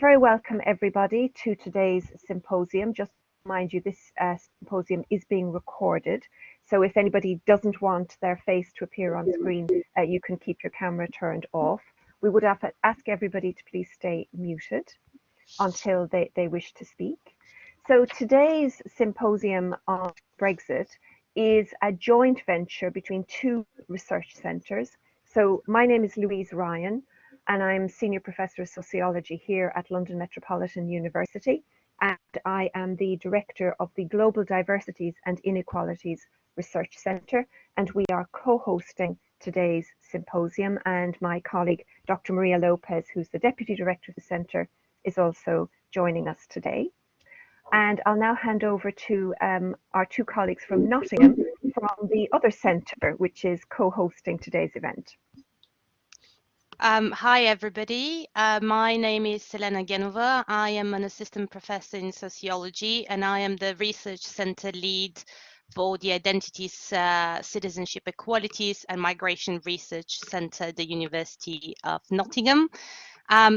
Very welcome everybody to today's symposium. Just to remind you, this symposium is being recorded. So if anybody doesn't want their face to appear on screen, you can keep your camera turned off. We would ask everybody to please stay muted until they wish to speak. So today's symposium on Brexit is a joint venture between two research centres. So my name is Louise Ryan, and I'm Senior Professor of Sociology here at London Metropolitan University, and I am the Director of the Global Diversities and Inequalities Research Centre, and we are co-hosting today's symposium, and my colleague Dr. Maria Lopez, who's the Deputy Director of the Centre, is also joining us today. And I'll now hand over to our two colleagues from Nottingham from the other centre, which is co-hosting today's event. Hi everybody, my name is Selena Genova. I am an assistant professor in sociology and I am the research centre lead for the Identities, Citizenship, Equalities and Migration Research Centre at the University of Nottingham.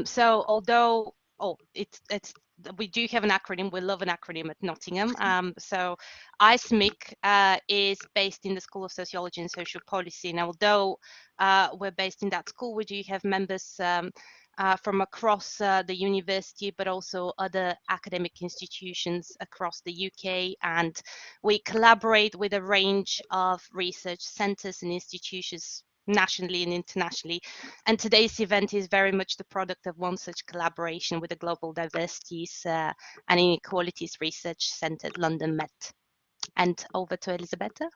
So although we do have an acronym, we love an acronym at Nottingham. So ICEMiC is based in the School of Sociology and Social Policy, and although we're based in that school, we do have members from across the university, but also other academic institutions across the UK, and we collaborate with a range of research centres and institutions nationally and internationally. And today's event is very much the product of one such collaboration with the Global Diversities and Inequalities Research Centre at London Met. And over to Elisabetta.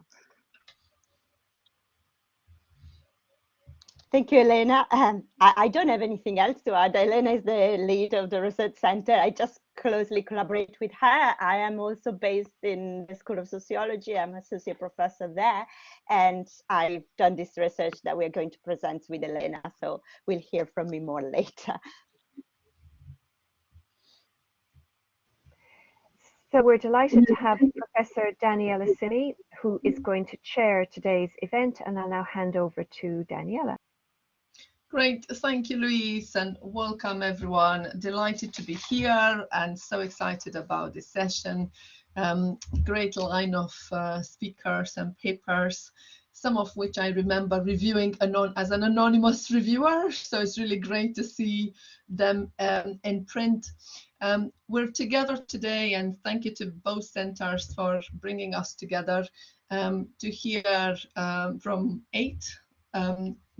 Thank you, Elena. I don't have anything else to add. Elena is the lead of the research center. I just closely collaborate with her. I am also based in the School of Sociology. I'm associate professor there, and I've done this research that we're going to present with Elena, so we'll hear from me more later. So we're delighted to have Professor Daniela Cini, who is going to chair today's event, and I'll now hand over to Daniela. Great, thank you, Louise, and welcome everyone. Delighted to be here and so excited about this session. Great line of speakers and papers, some of which I remember reviewing as an anonymous reviewer, so it's really great to see them in print. We're together today, and thank you to both centres for bringing us together to hear from 8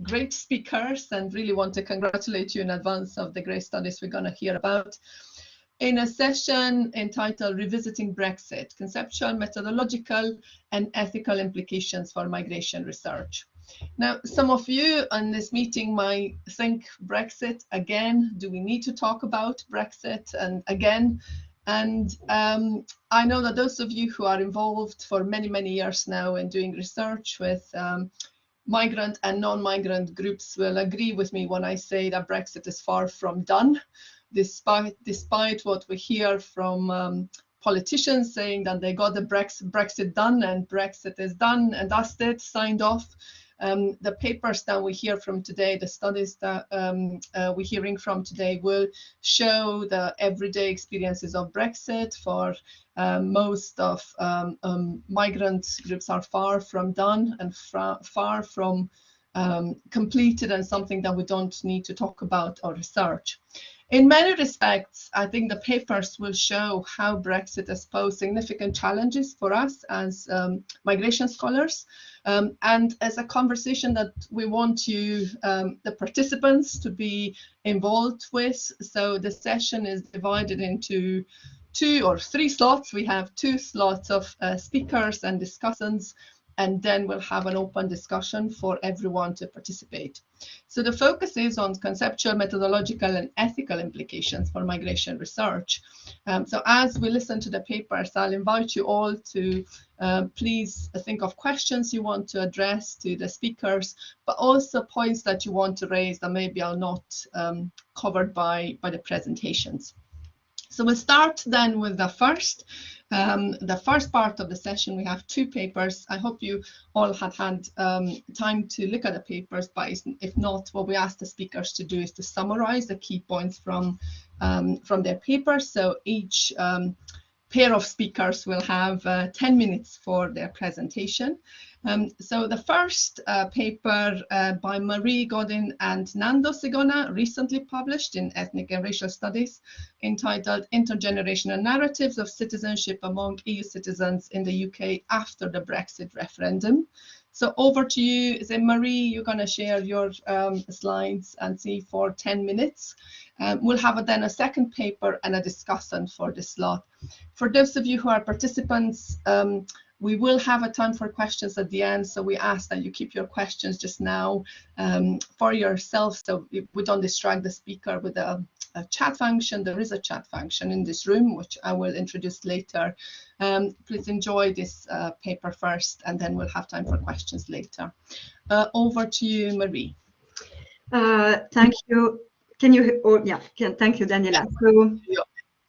great speakers, and really want to congratulate you in advance of the great studies we're going to hear about in a session entitled Revisiting Brexit, Conceptual, Methodological and Ethical Implications for Migration Research. Now, some of you on this meeting might think Brexit again, do we need to talk about Brexit and again? And I know that those of you who are involved for many, many years now in doing research with migrant and non-migrant groups will agree with me when I say that Brexit is far from done, despite what we hear from politicians saying that they got the Brexit done and Brexit is done and dusted, signed off. The papers that we hear from today, the studies that we're hearing from today will show the everyday experiences of Brexit. For most of migrant groups are far from done and far from completed, and something that we don't need to talk about or research. In many respects, I think the papers will show how Brexit has posed significant challenges for us as migration scholars, and as a conversation that we want you, the participants, to be involved with. So the session is divided into 2 or 3 slots. We have 2 slots of speakers and discussants, and then we'll have an open discussion for everyone to participate. So the focus is on conceptual, methodological and ethical implications for migration research. So as we listen to the papers, I'll invite you all to please think of questions you want to address to the speakers, but also points that you want to raise that maybe are not covered by the presentations. So we'll start then with the first part of the session. We have two papers. I hope you all had time to look at the papers, but if not, what we ask the speakers to do is to summarize the key points from their papers. So each pair of speakers will have 10 minutes for their presentation. So the first paper by Marie, Godin and Nando Sigona, recently published in Ethnic and Racial Studies, entitled Intergenerational Narratives of Citizenship Among EU Citizens in the UK After the Brexit Referendum. So over to you. Is it Marie? You're going to share your slides and see for 10 minutes. We'll have then a second paper and a discussion for this slot. For those of you who are participants, we will have a time for questions at the end, so we ask that you keep your questions just now for yourself, so we don't distract the speaker with a chat function. There is a chat function in this room, which I will introduce later. Please enjoy this paper first, and then we'll have time for questions later. Over to you, Marie. Thank you. Can you? Oh, yeah. Thank you, Daniela. So,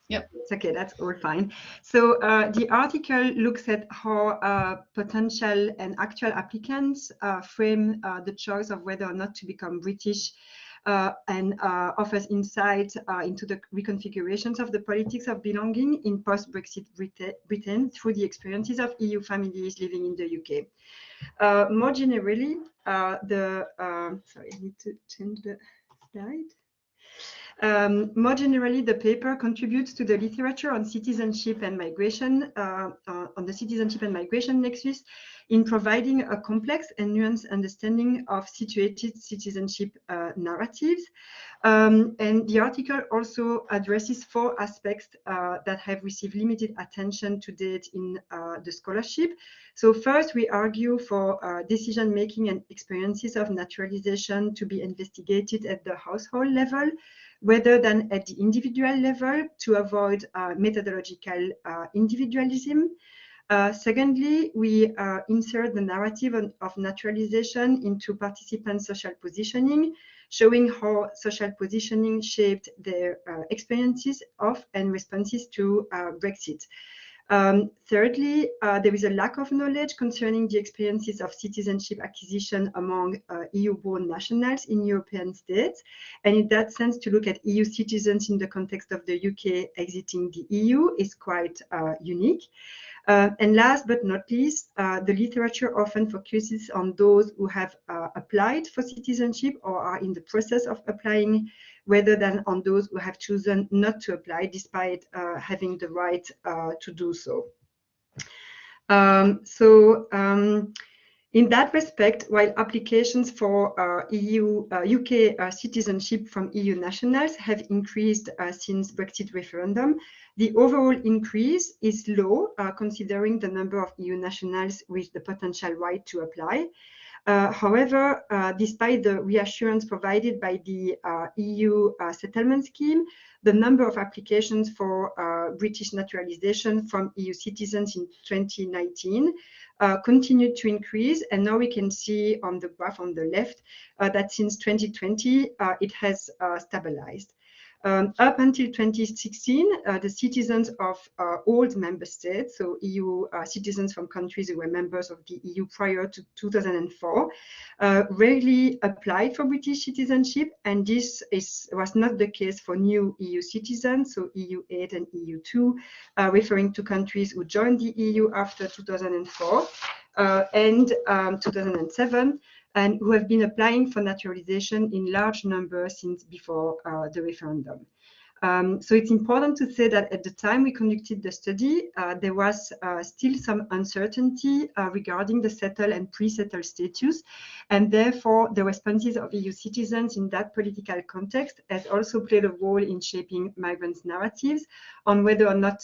Yep. It's okay, that's all fine. So the article looks at how potential and actual applicants frame the choice of whether or not to become British, and offers insight into the reconfigurations of the politics of belonging in post-Brexit Britain through the experiences of EU families living in the UK. More generally, sorry, I need to change the slide. More generally, the paper contributes to the literature on citizenship and migration, on the citizenship and migration nexus, in providing a complex and nuanced understanding of situated citizenship narratives. And the article also addresses 4 aspects that have received limited attention to date in the scholarship. So first, we argue for decision-making and experiences of naturalization to be investigated at the household level, rather than at the individual level, to avoid methodological individualism. Secondly, we insert the narrative of naturalization into participants' social positioning, showing how social positioning shaped their experiences of and responses to Brexit. Thirdly, there is a lack of knowledge concerning the experiences of citizenship acquisition among EU-born nationals in European states. And in that sense, to look at EU citizens in the context of the UK exiting the EU is quite unique. And last but not least, the literature often focuses on those who have applied for citizenship or are in the process of applying, rather than on those who have chosen not to apply despite having the right to do so. In that respect, while applications for UK citizenship from EU nationals have increased since Brexit referendum, the overall increase is low, considering the number of EU nationals with the potential right to apply. However, despite the reassurance provided by the EU settlement scheme, the number of applications for British naturalization from EU citizens in 2019 continued to increase, and now we can see on the graph on the left that since 2020 it has stabilized. Up until 2016, the citizens of old member states, so EU citizens from countries who were members of the EU prior to 2004, rarely applied for British citizenship, and this was not the case for new EU citizens, so EU 8 and EU 2, referring to countries who joined the EU after 2004 and 2007, and who have been applying for naturalization in large numbers since before the referendum. So it's important to say that at the time we conducted the study, there was still some uncertainty regarding the settled and pre-settled status, and therefore the responses of EU citizens in that political context has also played a role in shaping migrants' narratives on whether or not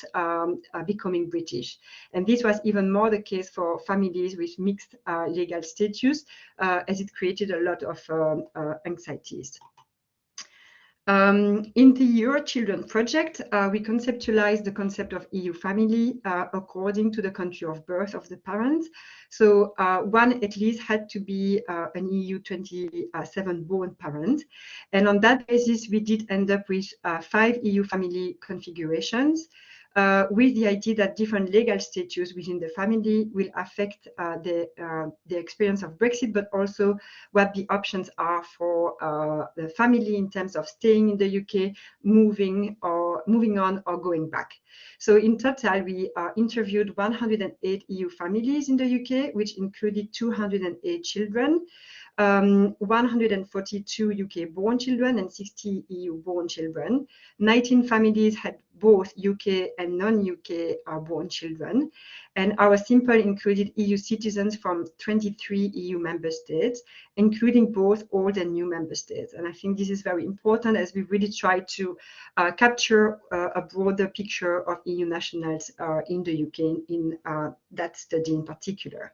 becoming British. And this was even more the case for families with mixed legal status, as it created a lot of anxieties. In the Your Children project, we conceptualized the concept of EU family according to the country of birth of the parents. So one at least had to be an EU 27 born parent. And on that basis, we did end up with 5 EU family configurations. With the idea that different legal status within the family will affect the experience of Brexit, but also what the options are for the family in terms of staying in the UK, moving on or going back. So in total, we interviewed 108 EU families in the UK, which included 208 children. 142 UK-born children and 60 EU-born children. 19 families had both UK and non-UK born children. And our sample included EU citizens from 23 EU member states, including both old and new member states. And I think this is very important as we really try to capture a broader picture of EU nationals in the UK in that study in particular.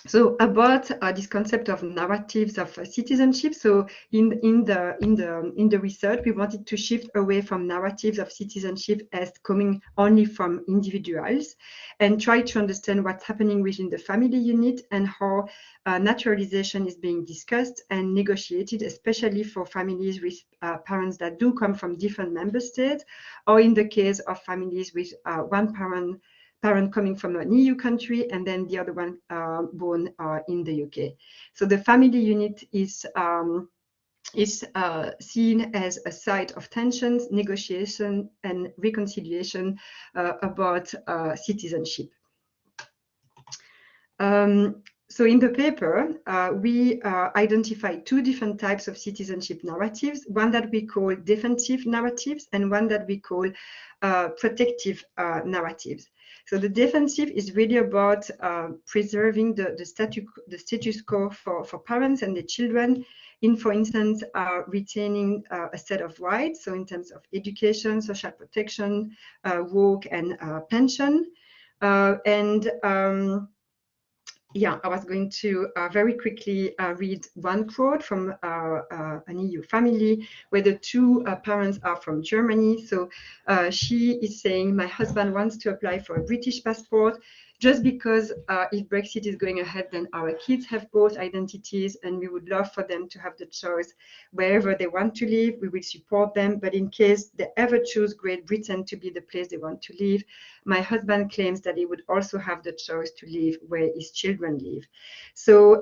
So about this concept of narratives of citizenship. So in the research, we wanted to shift away from narratives of citizenship as coming only from individuals and try to understand what's happening within the family unit and how naturalization is being discussed and negotiated, especially for families with parents that do come from different member states, or in the case of families with one parent coming from an EU country and then the other one born in the UK. So the family unit is seen as a site of tensions, negotiation and reconciliation about citizenship. So in the paper, we identified 2 different types of citizenship narratives, one that we call defensive narratives and one that we call protective narratives. So the defensive is really about preserving the status quo for parents and the children in, for instance, retaining a set of rights. So in terms of education, social protection, work and pension. Yeah, I was going to very quickly read one quote from an EU family where the 2 parents are from Germany. So she is saying, my husband wants to apply for a British passport just because if Brexit is going ahead, then our kids have both identities and we would love for them to have the choice wherever they want to live. We will support them. But in case they ever choose Great Britain to be the place they want to live, my husband claims that he would also have the choice to live where his children live. So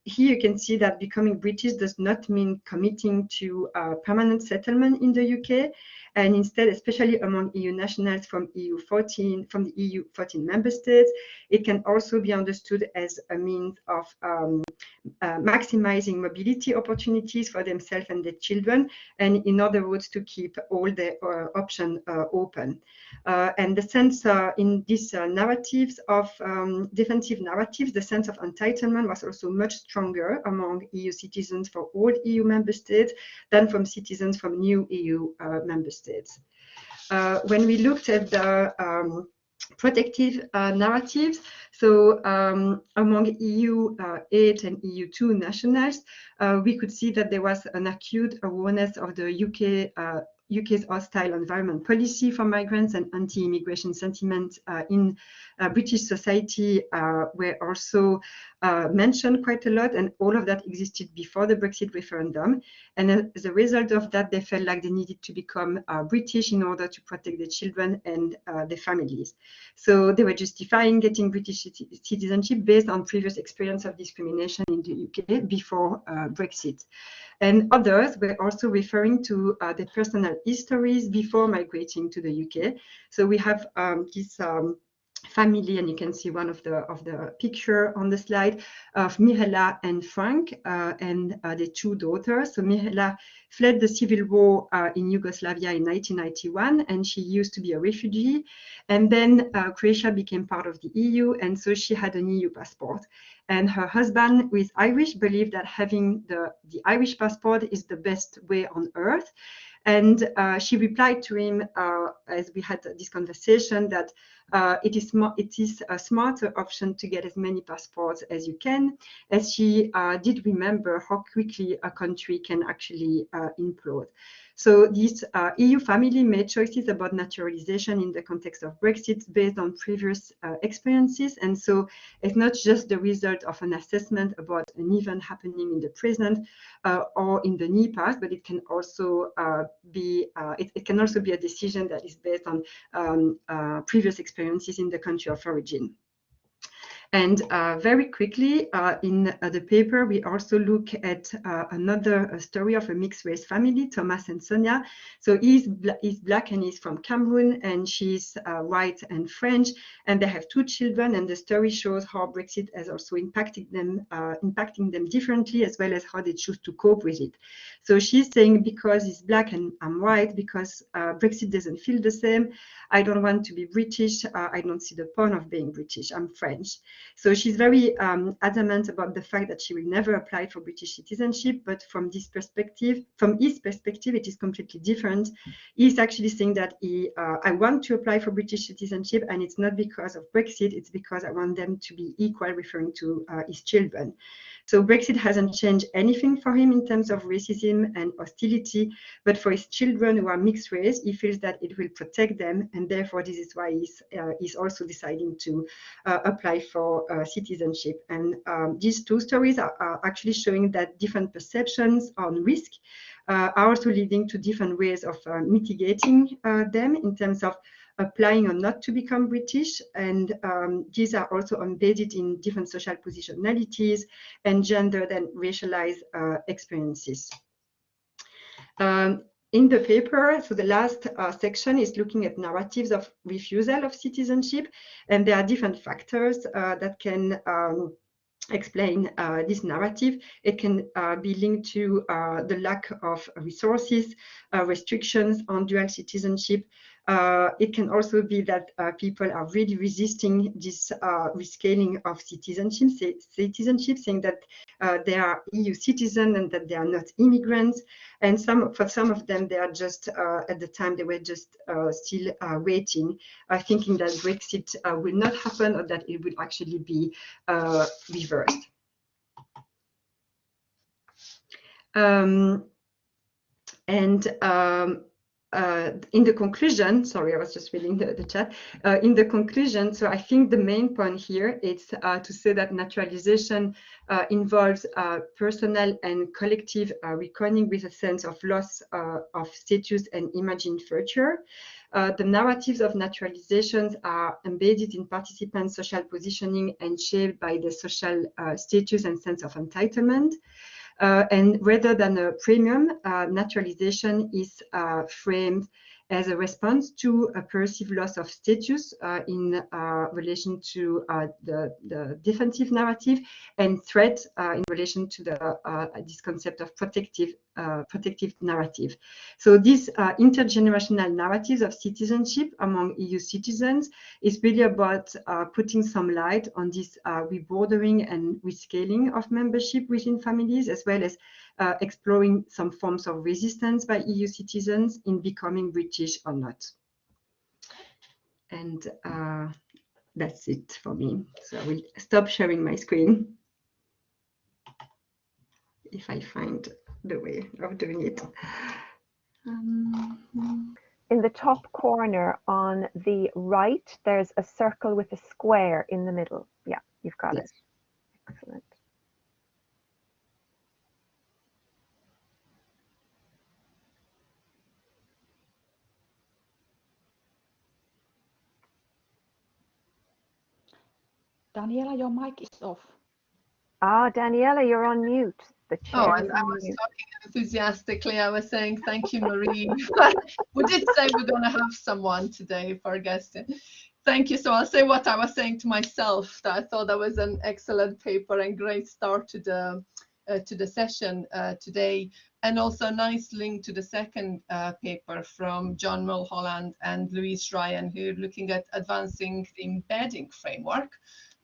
here you can see that becoming British does not mean committing to permanent settlement in the UK. And instead, especially among EU nationals from the EU 14 member states, it can also be understood as a means of maximizing mobility opportunities for themselves and their children, and in other words, to keep all the options open. And the sense in these narratives of defensive narratives, the sense of entitlement was also much stronger among EU citizens for all EU member states than from citizens from new EU member states. When we looked at the protective narratives, so among EU 8 and EU 2 nationals, we could see that there was an acute awareness of the UK's hostile environment policy for migrants and anti-immigration sentiment in British society were also mentioned quite a lot, and all of that existed before the Brexit referendum. And as a result of that, they felt like they needed to become British in order to protect their children and their families. So they were justifying getting British citizenship based on previous experience of discrimination in the UK before Brexit. And others were also referring to their personal histories before migrating to the UK. So we have this family, and you can see one of the picture on the slide of Mirella and Frank and the 2 daughters. So Mirella fled the civil war in Yugoslavia in 1991, and she used to be a refugee. And then Croatia became part of the EU, and so she had an EU passport. And her husband, who is Irish, believed that having the Irish passport is the best way on earth. And she replied to him as we had this conversation that it is a smarter option to get as many passports as you can, as she did remember how quickly a country can actually implode. So this EU family made choices about naturalization in the context of Brexit based on previous experiences. And so it's not just the result of an assessment about an event happening in the present or in the near past, but it can also be a decision that is based on previous experiences in the country of origin. And very quickly in the paper, we also look at another story of a mixed race family, Thomas and Sonia. So he's Black and he's from Cameroon, and she's white and French, and they have 2 children. And the story shows how Brexit has also impacting them differently, as well as how they choose to cope with it. So she's saying, because he's Black and I'm white, because Brexit doesn't feel the same, I don't want to be British. I don't see the point of being British. I'm French. So she's very adamant about the fact that she will never apply for British citizenship, but from his perspective, it is completely different. He's actually saying that I want to apply for British citizenship, and it's not because of Brexit, it's because I want them to be equal, referring to his children. So Brexit hasn't changed anything for him in terms of racism and hostility, but for his children who are mixed race, he feels that it will protect them, and therefore this is why he's also deciding to apply for citizenship. And these 2 stories are actually showing that different perceptions on risk are also leading to different ways of mitigating them in terms of applying or not to become British. And these are also embedded in different social positionalities and gendered and racialized experiences. In the paper, so the last section is looking at narratives of refusal of citizenship, and there are different factors that can explain this narrative. It can be linked to the lack of resources, restrictions on dual citizenship. It can also be that people are really resisting this rescaling of citizenship, saying that they are EU citizens and that they are not immigrants. And for some of them, they are just, at the time, they were just still waiting, thinking that Brexit will not happen, or that it will actually be reversed. In the conclusion, sorry, I was just reading the chat. In the conclusion, so I think the main point here is to say that naturalization involves personal and collective reckoning with a sense of loss of status and imagined future. The narratives of naturalizations are embedded in participants' social positioning and shaped by the social status and sense of entitlement. And rather than a premium, naturalization is framed as a response to a perceived loss of status in relation to the defensive narrative, and threat in relation to this concept of protective narrative. So these intergenerational narratives of citizenship among EU citizens is really about putting some light on this rebordering and rescaling of membership within families, as well as exploring some forms of resistance by EU citizens in becoming British or not. And that's it for me. So I will stop sharing my screen if I find the way of doing it. In the top corner on the right, there's a circle with a square in the middle. Yeah, you've got it. Excellent. Daniela, your mic is off. Ah, Daniela, you're on mute. The chair I was talking enthusiastically. I was saying thank you, Marie. We did say we're going to have someone today for a guest. Thank you. So I'll say what I was saying to myself, that I thought that was an excellent paper and great start to the session today, and also a nice link to the second paper from John Mulholland and Louise Ryan, who are looking at advancing the embedding framework.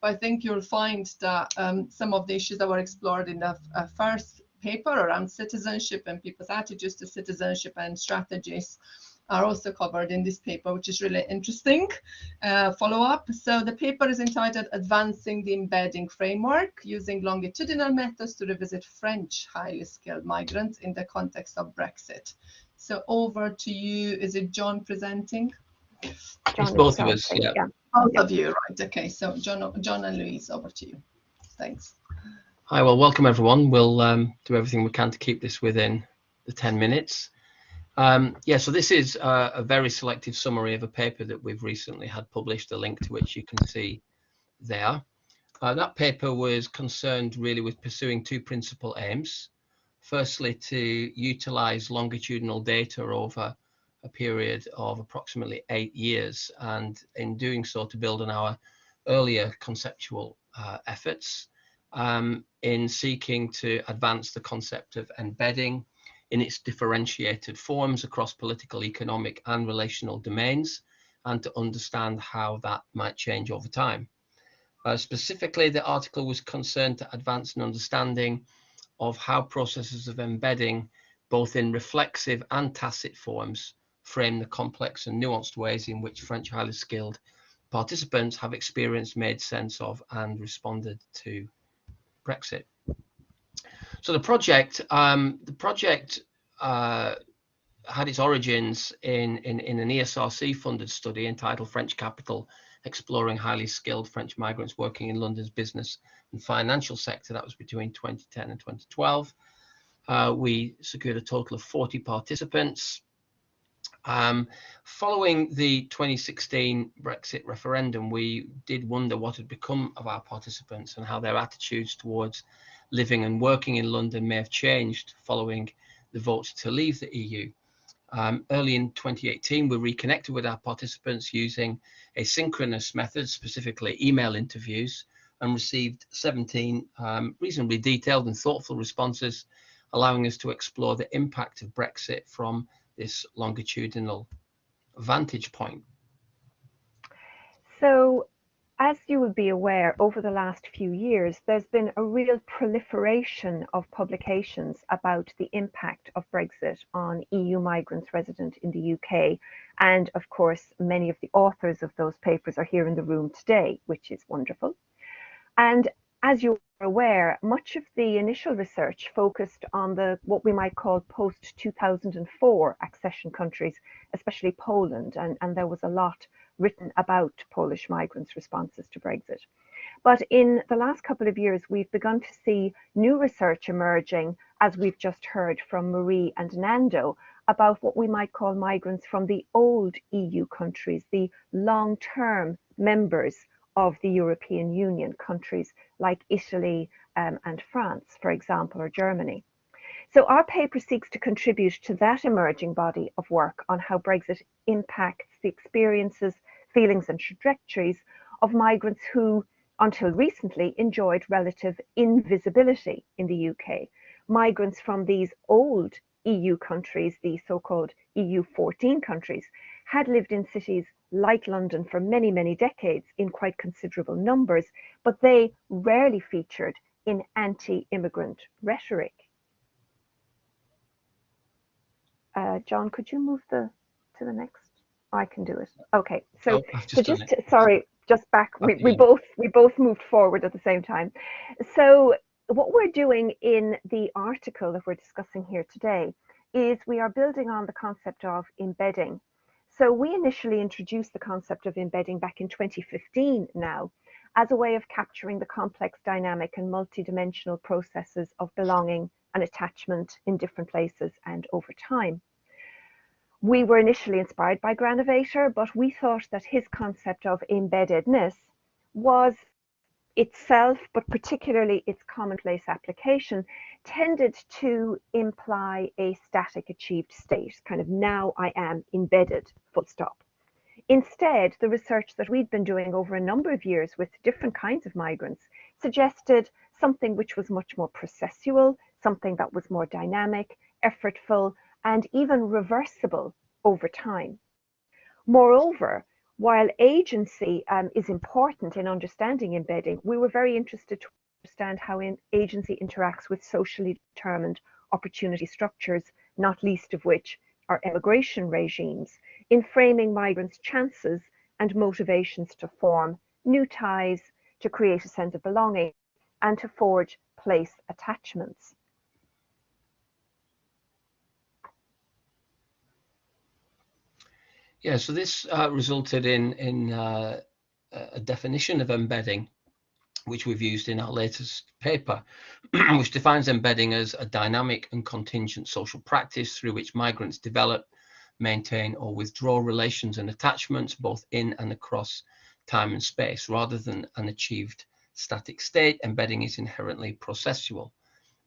I think you'll find that some of the issues that were explored in the first paper around citizenship and people's attitudes to citizenship and strategies are also covered in this paper, which is really interesting follow-up. So the paper is entitled Advancing the Embedding Framework Using Longitudinal Methods to Revisit French Highly Skilled Migrants in the Context of Brexit. So over to you. Is it John presenting? John, it's both of us, yeah. Both of you, right? Okay, so John and Louise, over to you. Thanks. Hi, well, welcome everyone. We'll do everything we can to keep this within the 10 minutes. Yeah, so this is a very selective summary of a paper that we've recently had published, a link to which you can see there. That paper was concerned really with pursuing two principal aims. Firstly, to utilize longitudinal data over a period of approximately 8 years, and in doing so to build on our earlier conceptual efforts in seeking to advance the concept of embedding in its differentiated forms across political, economic and relational domains, and to understand how that might change over time. Specifically, the article was concerned to advance an understanding of how processes of embedding, both in reflexive and tacit forms, frame the complex and nuanced ways in which French highly skilled participants have experienced, made sense of and responded to Brexit. So the project had its origins in an ESRC funded study entitled French Capital, Exploring Highly Skilled French Migrants Working in London's Business and Financial Sector. That was between 2010 and 2012. We secured a total of 40 participants. Following the 2016 Brexit referendum, we did wonder what had become of our participants and how their attitudes towards living and working in London may have changed following the vote to leave the EU. Early in 2018, we reconnected with our participants using asynchronous methods, specifically email interviews, and received 17 reasonably detailed and thoughtful responses, allowing us to explore the impact of Brexit from this longitudinal vantage point. So, as you would be aware, over the last few years, there's been a real proliferation of publications about the impact of Brexit on EU migrants resident in the UK. And of course, many of the authors of those papers are here in the room today, which is wonderful. And as you're aware, much of the initial research focused on what we might call post-2004 accession countries, especially Poland, and there was a lot written about Polish migrants' responses to Brexit. But in the last couple of years, we've begun to see new research emerging, as we've just heard from Marie and Nando, about what we might call migrants from the old EU countries, the long-term members of the European Union, countries like Italy and France, for example, or Germany. So our paper seeks to contribute to that emerging body of work on how Brexit impacts the experiences, feelings and trajectories of migrants who, until recently, enjoyed relative invisibility in the UK. Migrants from these old EU countries, the so-called EU 14 countries, had lived in cities like London for many, many decades in quite considerable numbers, but they rarely featured in anti-immigrant rhetoric. John, could you move to the next? Oh, I can do it. Okay, so just back. We both moved forward at the same time. So what we're doing in the article that we're discussing here today is we are building on the concept of embedding. So we initially introduced the concept of embedding back in 2015 now, as a way of capturing the complex dynamic and multidimensional processes of belonging and attachment in different places and over time. We were initially inspired by Granovator, but we thought that his concept of embeddedness was itself, but particularly its commonplace application, tended to imply a static achieved state, kind of now I am embedded, full stop. Instead, the research that we'd been doing over a number of years with different kinds of migrants suggested something which was much more processual, something that was more dynamic, effortful, and even reversible over time. Moreover, while agency is important in understanding embedding, we were very interested to understand how agency interacts with socially determined opportunity structures, not least of which are immigration regimes, in framing migrants' chances and motivations to form new ties, to create a sense of belonging, and to forge place attachments. Yeah, so this resulted in a definition of embedding, which we've used in our latest paper, which defines embedding as a dynamic and contingent social practice through which migrants develop, maintain, or withdraw relations and attachments both in and across time and space. Rather than an achieved static state, embedding is inherently processual.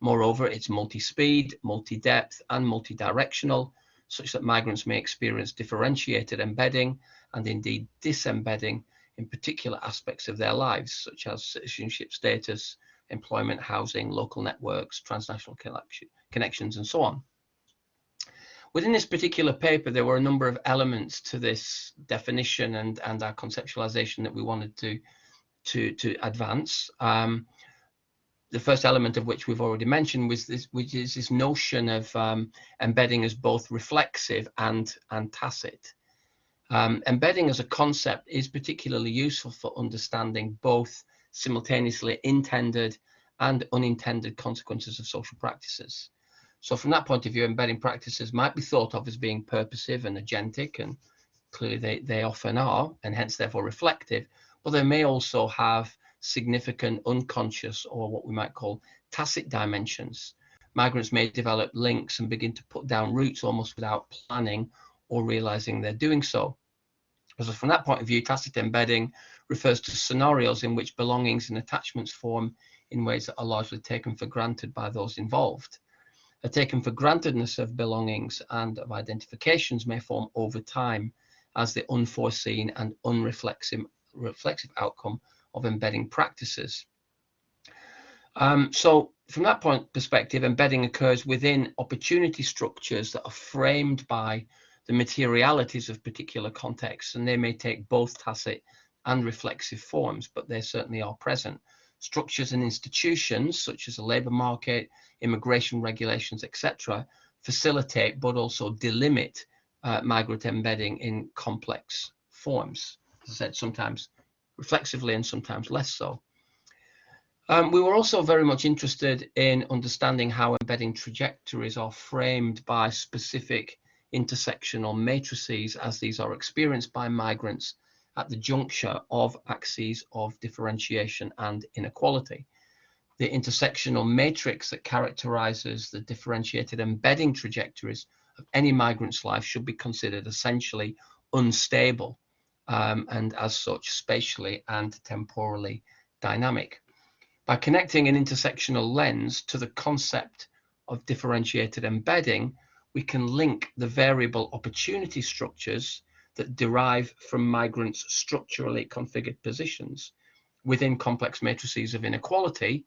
Moreover, it's multi-speed, multi-depth, and multi-directional, such that migrants may experience differentiated embedding and indeed disembedding in particular aspects of their lives, such as citizenship status, employment, housing, local networks, transnational connections, and so on. Within this particular paper, there were a number of elements to this definition and our conceptualization that we wanted to advance. The first element of which we've already mentioned was this, which is this notion of embedding as both reflexive and tacit. Embedding as a concept is particularly useful for understanding both simultaneously intended and unintended consequences of social practices. So from that point of view, embedding practices might be thought of as being purposive and agentic, and clearly they often are, and hence therefore reflective, but they may also have significant unconscious, or what we might call tacit dimensions. Migrants may develop links and begin to put down roots almost without planning or realizing they're doing so. So from that point of view, tacit embedding refers to scenarios in which belongings and attachments form in ways that are largely taken for granted by those involved. A taken for grantedness of belongings and of identifications may form over time as the unforeseen and unreflexive outcome of embedding practices. So from that perspective, embedding occurs within opportunity structures that are framed by the materialities of particular contexts, and they may take both tacit and reflexive forms, but they certainly are present. Structures and institutions such as the labour market, immigration regulations, etc., facilitate but also delimit migrant embedding in complex forms. As I said, sometimes reflexively and sometimes less so. We were also very much interested in understanding how embedding trajectories are framed by specific intersectional matrices as these are experienced by migrants at the juncture of axes of differentiation and inequality. The intersectional matrix that characterizes the differentiated embedding trajectories of any migrant's life should be considered essentially unstable and as such spatially and temporally dynamic. By connecting an intersectional lens to the concept of differentiated embedding, we can link the variable opportunity structures that derive from migrants' structurally configured positions within complex matrices of inequality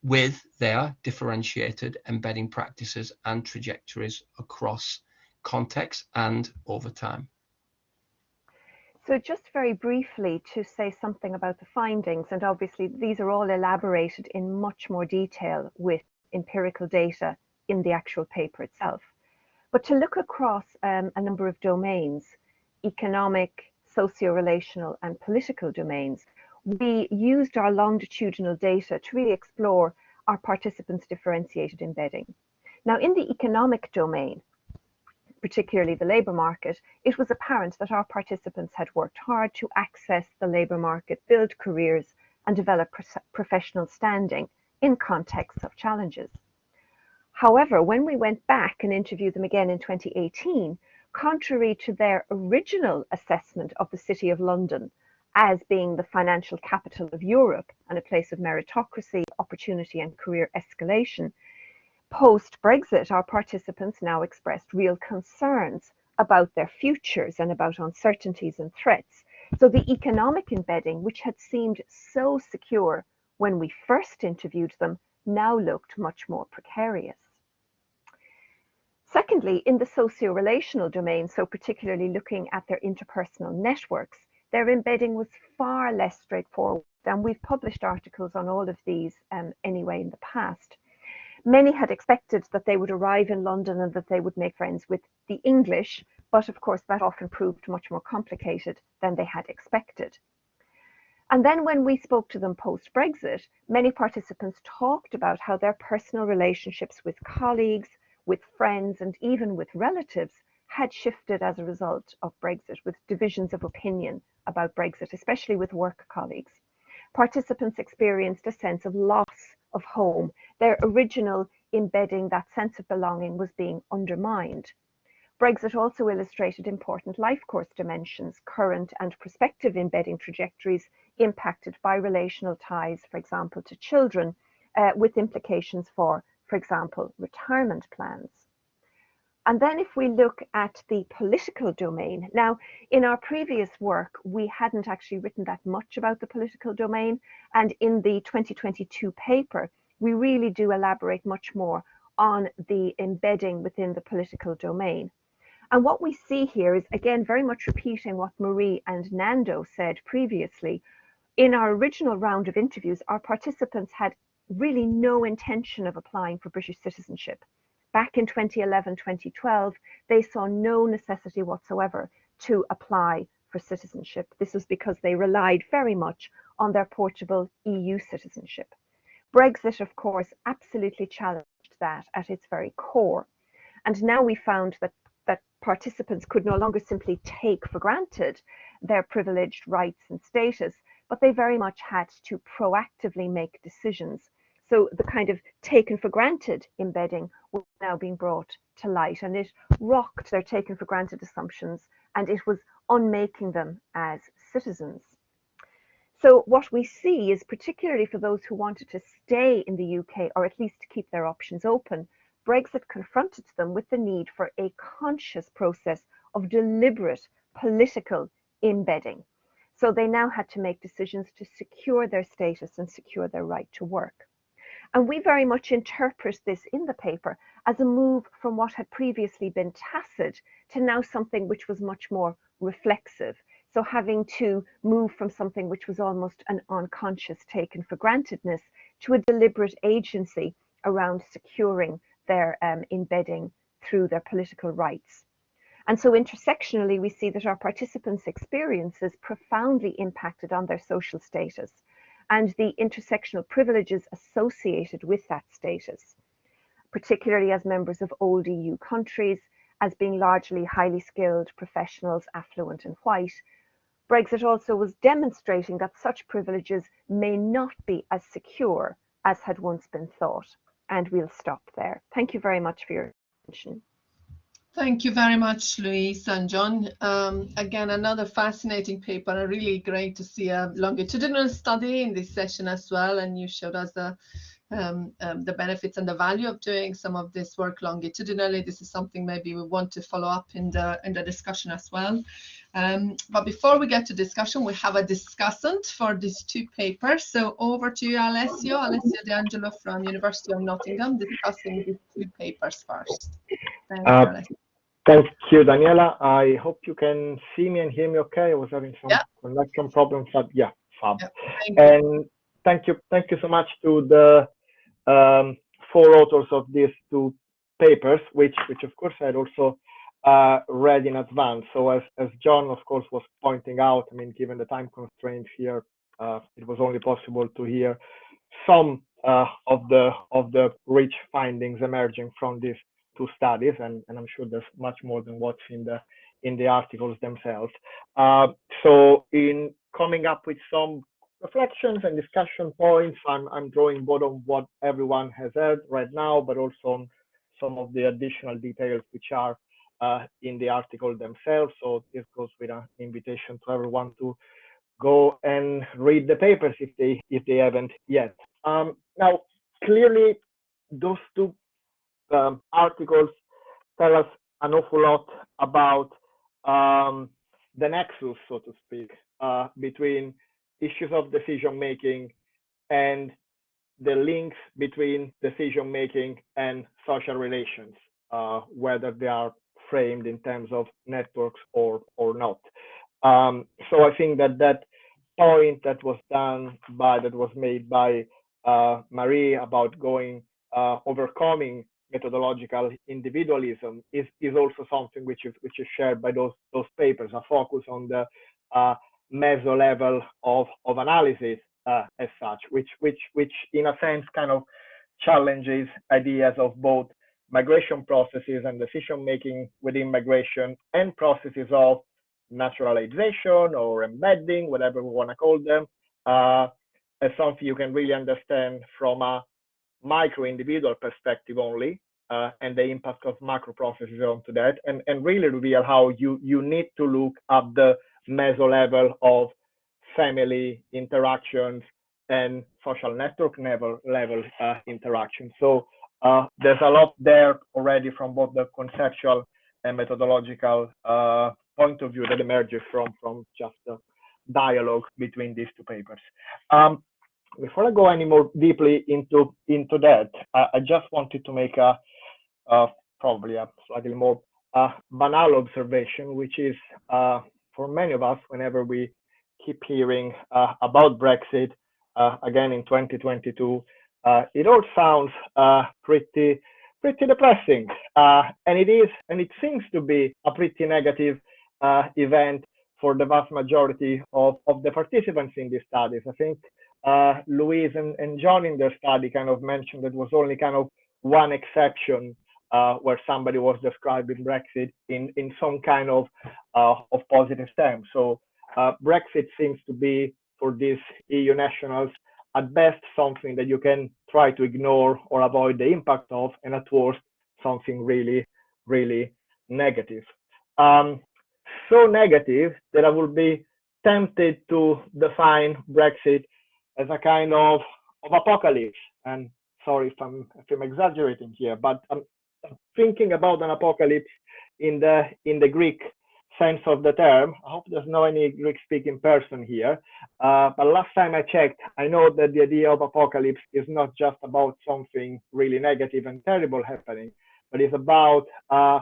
with their differentiated embedding practices and trajectories across context and over time. So just very briefly to say something about the findings, and obviously these are all elaborated in much more detail with empirical data in the actual paper itself. But to look across a number of domains, economic, socio-relational and political domains, we used our longitudinal data to really explore our participants' differentiated embedding. Now, in the economic domain, particularly the labour market, it was apparent that our participants had worked hard to access the labour market, build careers and develop professional standing in contexts of challenges. However, when we went back and interviewed them again in 2018, contrary to their original assessment of the City of London as being the financial capital of Europe and a place of meritocracy, opportunity and career escalation, post-Brexit, our participants now expressed real concerns about their futures and about uncertainties and threats. So the economic embedding, which had seemed so secure when we first interviewed them, now looked much more precarious. Secondly, in the socio-relational domain, so particularly looking at their interpersonal networks, their embedding was far less straightforward, and we've published articles on all of these anyway in the past. Many had expected that they would arrive in London and that they would make friends with the English, but of course that often proved much more complicated than they had expected. And then when we spoke to them post-Brexit, many participants talked about how their personal relationships with colleagues, with friends, and even with relatives had shifted as a result of Brexit, with divisions of opinion about Brexit, especially with work colleagues. Participants experienced a sense of loss of home. Their original embedding, that sense of belonging, was being undermined. Brexit also illustrated important life course dimensions, current and prospective embedding trajectories impacted by relational ties, for example, to children, with implications for example, retirement plans. And then if we look at the political domain, now in our previous work, we hadn't actually written that much about the political domain. And in the 2022 paper, we really do elaborate much more on the embedding within the political domain. And what we see here is, again, very much repeating what Marie and Nando said previously. In our original round of interviews, our participants had really no intention of applying for British citizenship. Back in 2011, 2012, they saw no necessity whatsoever to apply for citizenship. This was because they relied very much on their portable EU citizenship. Brexit, of course, absolutely challenged that at its very core. And now we found that participants could no longer simply take for granted their privileged rights and status, but they very much had to proactively make decisions. So the kind of taken for granted embedding was now being brought to light, and it rocked their taken for granted assumptions, and it was unmaking them as citizens. So what we see is, particularly for those who wanted to stay in the UK, or at least to keep their options open, Brexit confronted them with the need for a conscious process of deliberate political embedding. So they now had to make decisions to secure their status and secure their right to work. And we very much interpret this in the paper as a move from what had previously been tacit to now something which was much more reflexive. So having to move from something which was almost an unconscious taken for grantedness to a deliberate agency around securing their embedding through their political rights. And so intersectionally, we see that our participants' experiences profoundly impacted on their social status and the intersectional privileges associated with that status, particularly as members of old EU countries, as being largely highly skilled professionals, affluent and white. Brexit also was demonstrating that such privileges may not be as secure as had once been thought. And we'll stop there. Thank you very much for your attention. Thank you very much, Louise and John. Again, another fascinating paper, and really great to see a longitudinal study in this session as well. And you showed us the benefits and the value of doing some of this work longitudinally. This is something maybe we want to follow up in the discussion as well. But before we get to discussion, we have a discussant for these two papers. So over to you, Alessio De Angelo from University of Nottingham, discussing these two papers first. Thank you, Alessio. Thank you, Daniela. I hope you can see me and hear me okay. I was having some connection problems, but yeah, fab. And thank you so much to the four authors of these two papers, which of course I had also read in advance. So as John of course was pointing out, I mean, given the time constraints here, it was only possible to hear some of the rich findings emerging from these two studies, and I'm sure there's much more than what's in the articles themselves. So in coming up with some reflections and discussion points, I'm drawing both on what everyone has heard right now, but also on some of the additional details which are in the article themselves. So this goes with an invitation to everyone to go and read the papers if they haven't yet. Now, clearly, those two articles tell us an awful lot about the nexus, so to speak, between issues of decision making and the links between decision making and social relations, whether they are framed in terms of networks or not. So I think that that point that was made by Marie about overcoming methodological individualism is also something which is shared by those papers. A focus on the meso level of analysis as such, which in a sense kind of challenges ideas of both migration processes and decision making within migration and processes of naturalization or embedding, whatever we want to call them, as something you can really understand from a micro individual perspective only, and the impact of macro processes onto that, and really reveal how you need to look at the meso level of family interactions and social network level interaction. So there's a lot there already from both the conceptual and methodological point of view that emerges from just the dialogue between these two papers. Before I go any more deeply into that, I just wanted to make probably a slightly more banal observation, which is for many of us, whenever we keep hearing about Brexit again in 2022, it all sounds pretty depressing, and it seems to be a pretty negative event for the vast majority of the participants in these studies. I think Louise and John in their study kind of mentioned that was only kind of one exception where somebody was describing Brexit in some kind of positive terms. So Brexit seems to be, for these EU nationals, at best something that you can try to ignore or avoid the impact of, and at worst something really negative. So negative that I would be tempted to define Brexit as a kind of apocalypse. And sorry if I'm exaggerating here, but I'm thinking about an apocalypse in the Greek sense of the term. I hope there's no any Greek-speaking person here. But last time I checked, I know that the idea of apocalypse is not just about something really negative and terrible happening, but it's about a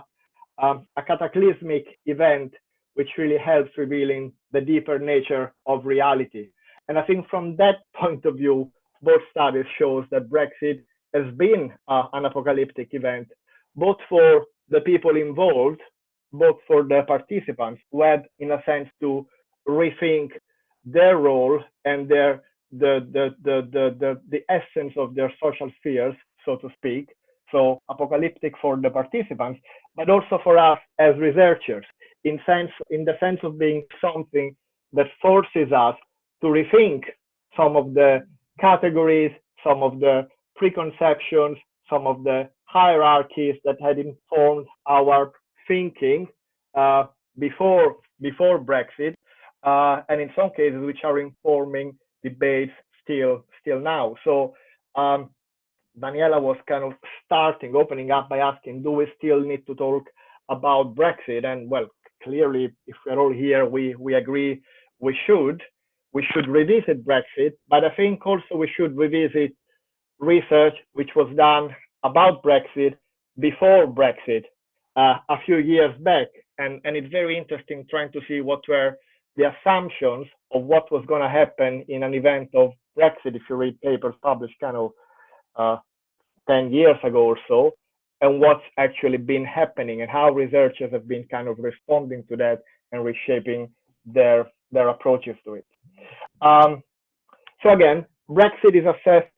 cataclysmic event which really helps revealing the deeper nature of reality. And I think from that point of view, both studies shows that Brexit has been an apocalyptic event, both for the people involved, both for the participants who had, in a sense, to rethink their role and the essence of their social spheres, so to speak. So apocalyptic for the participants, but also for us as researchers, in the sense of being something that forces us to rethink some of the categories, some of the preconceptions, some of the hierarchies that had informed our thinking before Brexit, and in some cases which are informing debates still now. So Daniela was kind of opening up by asking, do we still need to talk about Brexit? And well, clearly, if we're all here, we agree we should revisit Brexit, but I think also we should revisit research which was done about Brexit before Brexit a few years back. And it's very interesting trying to see what were the assumptions of what was going to happen in an event of Brexit, if you read papers published kind of 10 years ago or so, and what's actually been happening and how researchers have been kind of responding to that and reshaping their approaches to it. So again, Brexit is assessed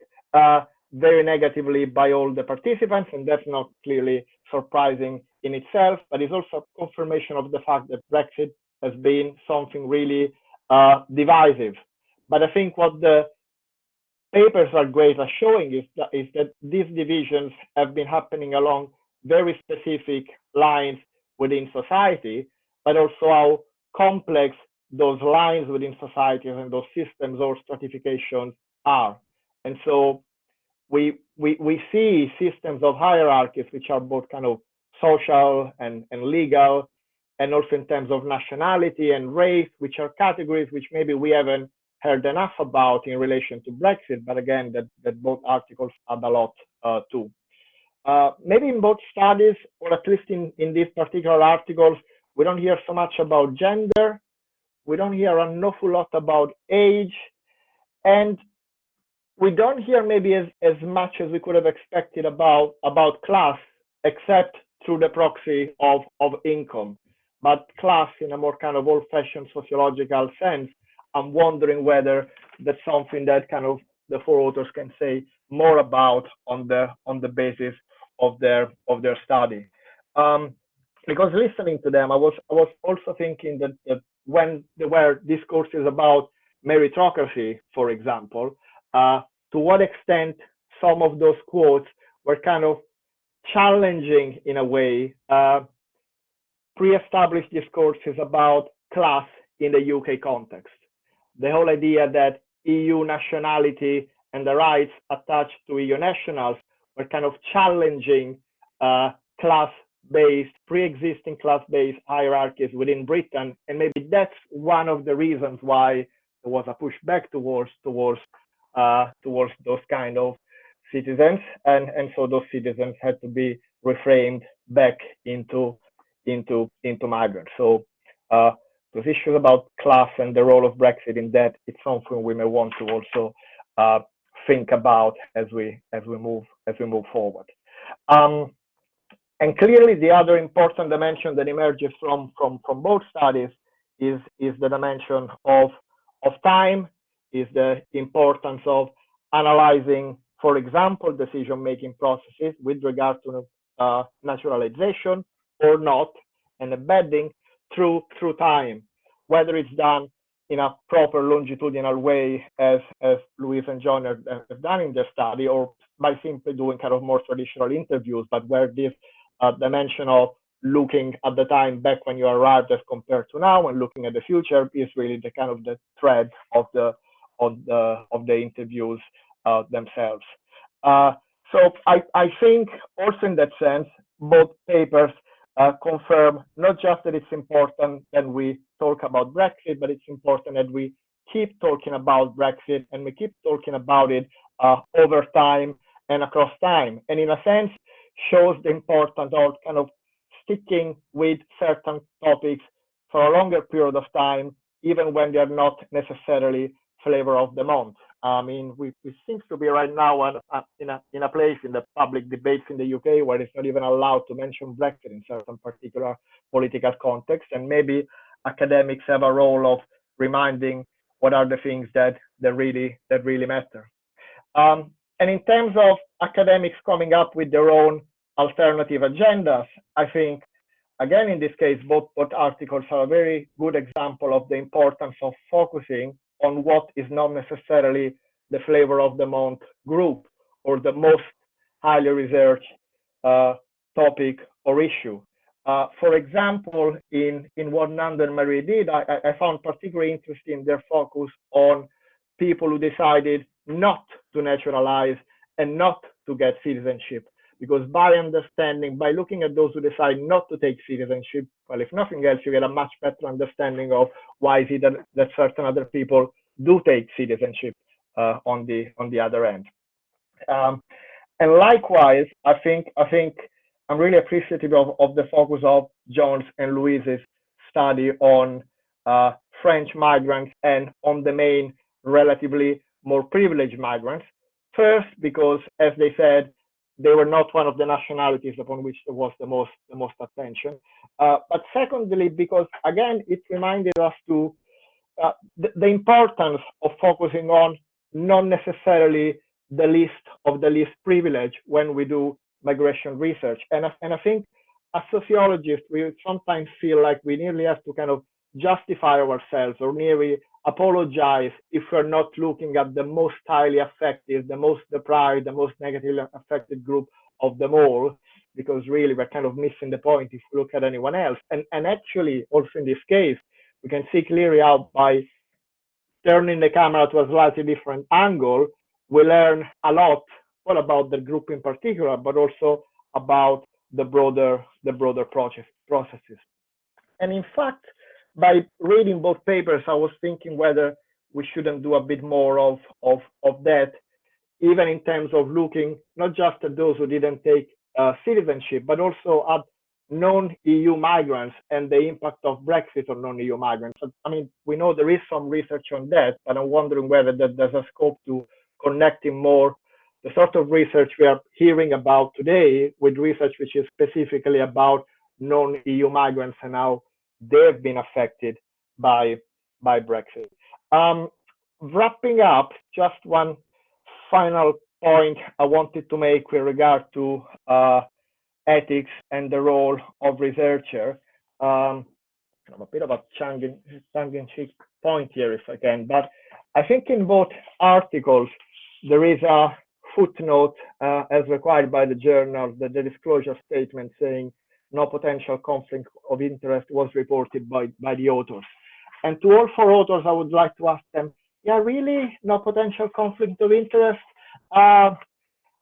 very negatively by all the participants, and that's not clearly surprising in itself, but it's also a confirmation of the fact that Brexit has been something really divisive. But I think what the papers are great at showing is that these divisions have been happening along very specific lines within society, but also how complex those lines within societies and those systems or stratifications are. And so we see systems of hierarchies which are both kind of social and legal, and also in terms of nationality and race, which are categories which maybe we haven't heard enough about in relation to Brexit, but again, that both articles add a lot to. Maybe in both studies, or at least in these particular articles, we don't hear so much about gender. We don't hear an awful lot about age, and we don't hear maybe as much as we could have expected about class, except through the proxy of income. But class in a more kind of old-fashioned sociological sense, I'm wondering whether that's something that kind of the four authors can say more about on the basis of their study. Because listening to them, I was also thinking that when there were discourses about meritocracy, for example, to what extent some of those quotes were kind of challenging in a way pre-established discourses about class in the UK context. The whole idea that EU nationality and the rights attached to EU nationals were kind of challenging class-based, pre-existing class-based hierarchies within Britain, and maybe that's one of the reasons why there was a pushback towards those kind of citizens, and so those citizens had to be reframed back into migrants. So those issues about class and the role of Brexit in that, it's something we may want to also think about as we move forward. And clearly, the other important dimension that emerges from both studies is the dimension of time, is the importance of analyzing, for example, decision-making processes with regard to naturalization or not, and embedding through time, whether it's done in a proper longitudinal way as Louise and John have done in their study, or by simply doing kind of more traditional interviews, but where this dimension of looking at the time back when you arrived as compared to now and looking at the future is really the kind of the thread of the interviews themselves. So I think also in that sense, both papers confirm not just that it's important that we talk about Brexit, but it's important that we keep talking about Brexit and we keep talking about it over time and across time. And in a sense, shows the importance of kind of sticking with certain topics for a longer period of time, even when they're not necessarily flavor of the month. I mean, we seem to be right now in a place in the public debates in the UK where it's not even allowed to mention Brexit in certain particular political contexts, and maybe academics have a role of reminding what are the things that really matter. And in terms of academics coming up with their own alternative agendas, I think, again, in this case, both articles are a very good example of the importance of focusing on what is not necessarily the flavor of the month group or the most highly researched topic or issue. For example, in what Nanda and Marie did, I found particularly interesting their focus on people who decided not to naturalize and not to get citizenship. Because by looking at those who decide not to take citizenship, well, if nothing else, you get a much better understanding of why is it that certain other people do take citizenship on the other end. And likewise, I think I'm really appreciative of the focus of John's and Louise's study on French migrants and on the main relatively more privileged migrants. First, because as they said, they were not one of the nationalities upon which there was the most attention. But secondly, because again, it reminded us to the importance of focusing on not necessarily the least privileged when we do migration research. And I think as sociologists, we sometimes feel like we nearly have to kind of justify ourselves or nearly apologize if we're not looking at the most highly affected, the most deprived, the most negatively affected group of them all, because really we're kind of missing the point if we look at anyone else. And actually, also in this case, we can see clearly how by turning the camera to a slightly different angle, we learn a lot, well, about the group in particular, but also about the broader processes. And in fact, by reading both papers, I was thinking whether we shouldn't do a bit more of that, even in terms of looking not just at those who didn't take citizenship, but also at non-EU migrants and the impact of Brexit on non-EU migrants. I mean, we know there is some research on that, but I'm wondering whether there's a scope to connecting more the sort of research we are hearing about today with research which is specifically about non-EU migrants and how they've been affected by Brexit. Wrapping up, just one final point I wanted to make with regard to ethics and the role of researcher. A bit of a tongue-in-cheek point here, if I can, but I think in both articles there is a footnote as required by the journal, the disclosure statement saying no potential conflict of interest was reported by the authors. And to all four authors, I would like to ask them, yeah, really, no potential conflict of interest?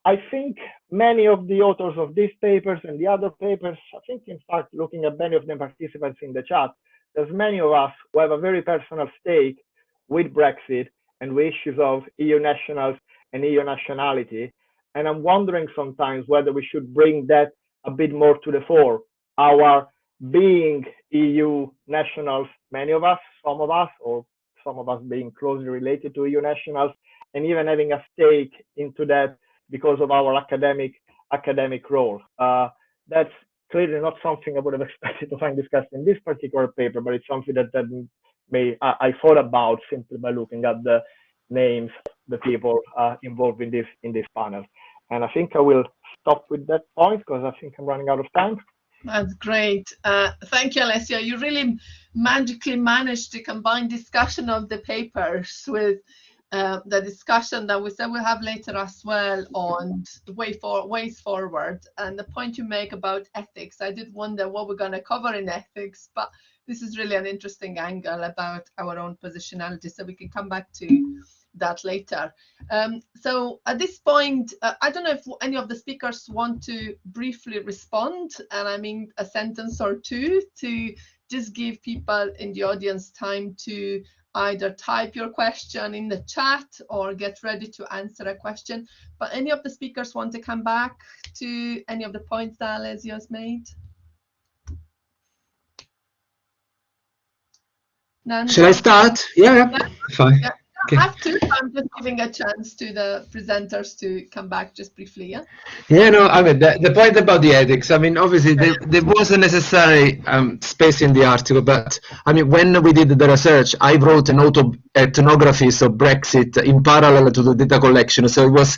I think many of the authors of these papers and the other papers, I think in fact, looking at many of the participants in the chat, there's many of us who have a very personal stake with Brexit and with issues of EU nationals and EU nationality. And I'm wondering sometimes whether we should bring that a bit more to the fore. Our being EU nationals, many of us, some of us being closely related to EU nationals, and even having a stake into that because of our academic role. That's clearly not something I would have expected to find discussed in this particular paper, but it's something that I thought about simply by looking at the names, the people involved in this panel. And I think I will stop with that point because I think I'm running out of time. That's great. Thank you, Alessia. You really magically managed to combine discussion of the papers with the discussion that we said we'll have later as well on the ways forward. And the point you make about ethics, I did wonder what we're going to cover in ethics, but this is really an interesting angle about our own positionality, so we can come back to that later. So at this point, I don't know if any of the speakers want to briefly respond, and I mean a sentence or two to just give people in the audience time to either type your question in the chat or get ready to answer a question. But any of the speakers want to come back to any of the points that Alessia has made? Nanda? Shall I start? Yeah. Fine. Yeah. Okay. Have to. I'm just giving a chance to the presenters to come back just briefly. Yeah. Yeah. No. I mean, the point about the ethics. I mean, obviously there wasn't necessary space in the article, but I mean, when we did the research, I wrote an ethnographies of Brexit in parallel to the data collection, so it was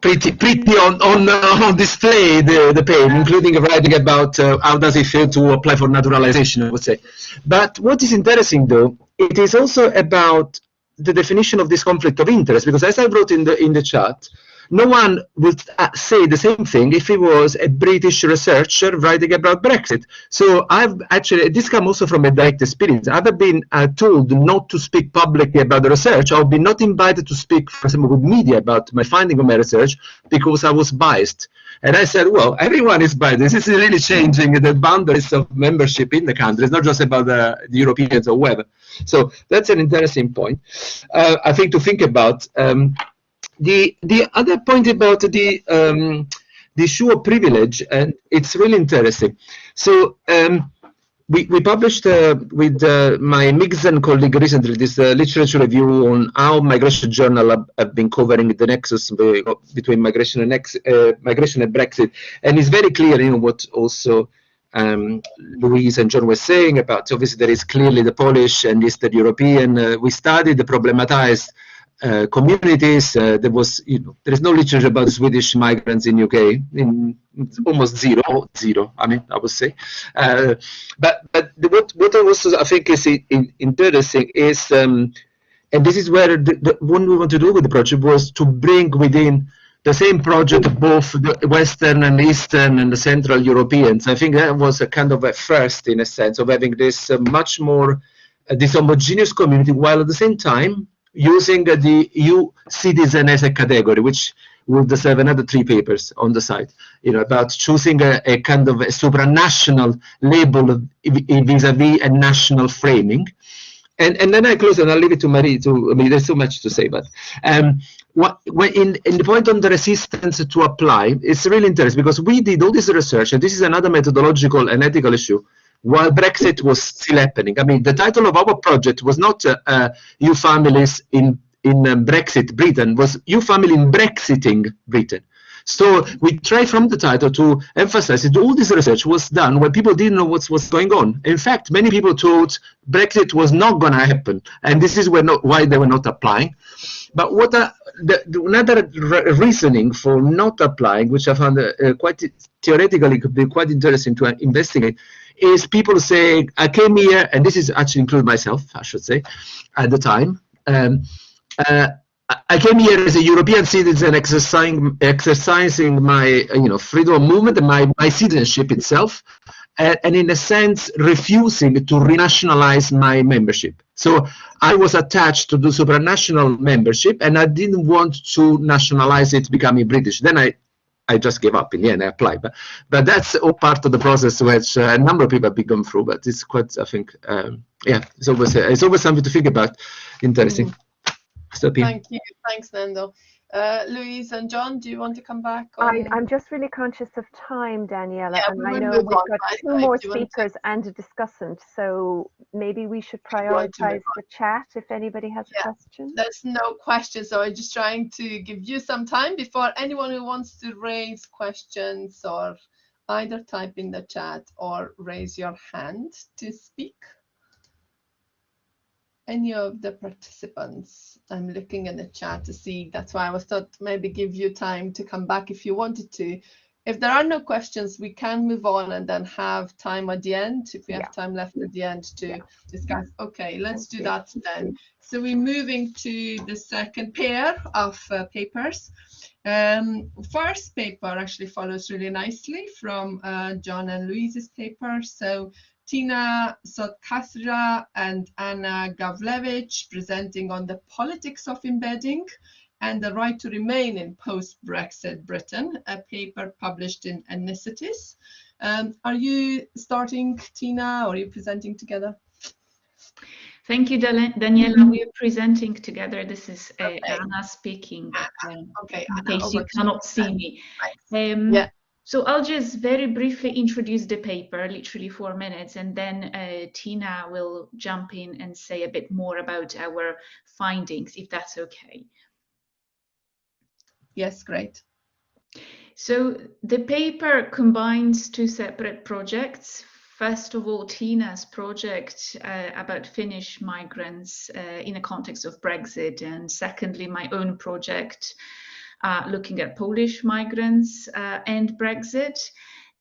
pretty on display the pain, including writing about how does it feel to apply for naturalization, I would say. But what is interesting, though, it is also about the definition of this conflict of interest, because as I wrote in the chat, no one would say the same thing if he was a British researcher writing about Brexit. So I've actually, this comes also from a direct experience. I've been told not to speak publicly about the research. I've been not invited to speak, for example, with media about my finding of my research because I was biased. And I said, well, everyone is biased. This is really changing the boundaries of membership in the country. It's not just about the Europeans or whatever. So that's an interesting point, I think, to think about. The other point about the issue of privilege, and it's really interesting. So we published with my Mixon colleague recently this literature review on how migration journal have been covering the nexus between migration and Brexit, and it's very clear, you know, what also Louise and John were saying about. Obviously, there is clearly the Polish and Eastern European. We studied the problematized communities. There is no literature about Swedish migrants in UK. Almost zero. I mean, I would say. But what also I think is interesting is, and this is where what we want to do with the project was to bring within the same project both the Western and Eastern and the Central Europeans. I think that was a kind of a first, in a sense, of having this much more this homogeneous community, while at the same time using the EU citizen as a category, which will deserve another 3 papers on the side, you know, about choosing a kind of a supranational label vis-a-vis a national framing. And then I close and I'll leave it to Marie. I mean, there's so much to say, but in the point on the resistance to apply, it's really interesting because we did all this research, and this is another methodological and ethical issue, while Brexit was still happening. I mean, the title of our project was not "You Families in Brexit Britain," was "You Family in Brexiting Britain." So we tried from the title to emphasize that all this research was done when people didn't know what was going on. In fact, many people thought Brexit was not going to happen, and this is why they were not applying. But what another reasoning for not applying, which I found quite theoretically could be quite interesting to investigate, is people say, I came here, and this is actually include myself, I should say, at the time. I came here as a European citizen, exercising my freedom of movement and my citizenship itself, and in a sense refusing to renationalize my membership. So I was attached to the supranational membership, and I didn't want to nationalize it, becoming British. Then I just gave up in the end. I applied, but that's all part of the process which a number of people have been going through. But it's quite, I think, yeah, it's always something to think about. Interesting. Thank you. Thanks, Nando. Louise and John, do you want to come back on? I'm just really conscious of time, Daniela, Yeah, and I know we've got two more speakers and a discussant, so maybe we should prioritize the chat if anybody has a question. There's no questions, so I'm just trying to give you some time before anyone who wants to raise questions, or either type in the chat or raise your hand to speak. Any of the participants? I'm looking in the chat to see. That's why I thought maybe give you time to come back if you wanted to. If there are no questions, we can move on and then have time at the end, if we have time left at the end to discuss. Okay, let's do that then. So we're moving to the second pair of papers. First paper actually follows really nicely from John and Louise's paper. So Tina Sotkasiira and Anna Gawlewicz presenting on the politics of embedding and the right to remain in post-Brexit Britain, a paper published in Ethnicities. Are you starting, Tina, or are you presenting together? Thank you, Daniela. We are presenting together. This is Anna speaking. Okay, in case you cannot see me. Yeah. So I'll just very briefly introduce the paper, literally 4 minutes, and then Tina will jump in and say a bit more about our findings, if that's okay. Yes, great. So the paper combines two separate projects. First of all, Tina's project about Finnish migrants in the context of Brexit, and secondly, my own project looking at Polish migrants and Brexit.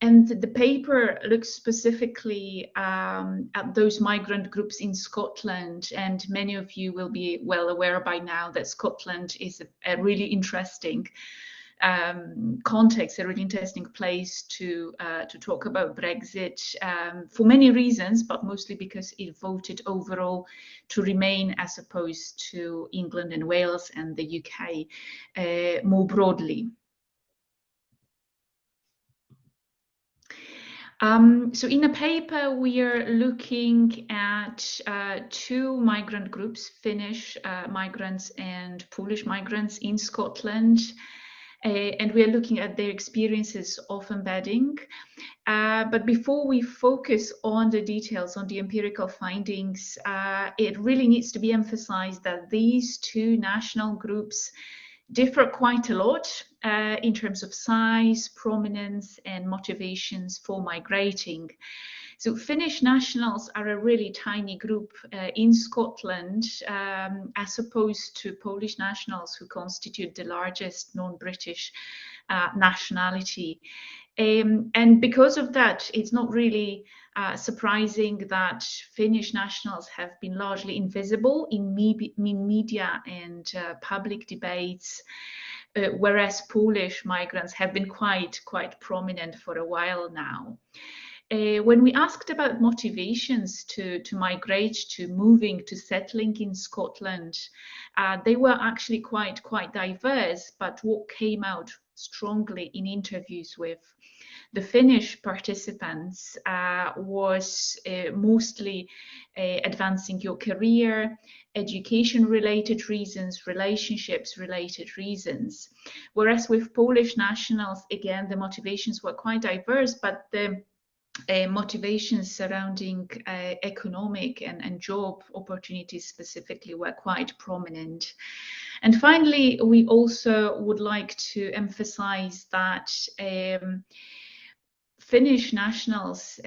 And the paper looks specifically at those migrant groups in Scotland. And many of you will be well aware by now that Scotland is a really interesting context, a really interesting place to talk about Brexit for many reasons, but mostly because it voted overall to remain as opposed to England and Wales and the UK more broadly. So in the paper, we are looking at two migrant groups, Finnish migrants and Polish migrants in Scotland. And we are looking at their experiences of embedding. But before we focus on the details, on the empirical findings, it really needs to be emphasized that these two national groups differ quite a lot in terms of size, prominence, and motivations for migrating. So Finnish nationals are a really tiny group in Scotland, as opposed to Polish nationals, who constitute the largest non-British nationality. And because of that, it's not really surprising that Finnish nationals have been largely invisible in media and public debates, whereas Polish migrants have been quite prominent for a while now. When we asked about motivations to migrate, to moving, to settling in Scotland, they were actually quite diverse. But what came out strongly in interviews with the Finnish participants was mostly advancing your career, education-related reasons, relationships-related reasons. Whereas with Polish nationals, again, the motivations were quite diverse, but the motivations surrounding economic and job opportunities specifically were quite prominent. And finally, we also would like to emphasize that Finnish nationals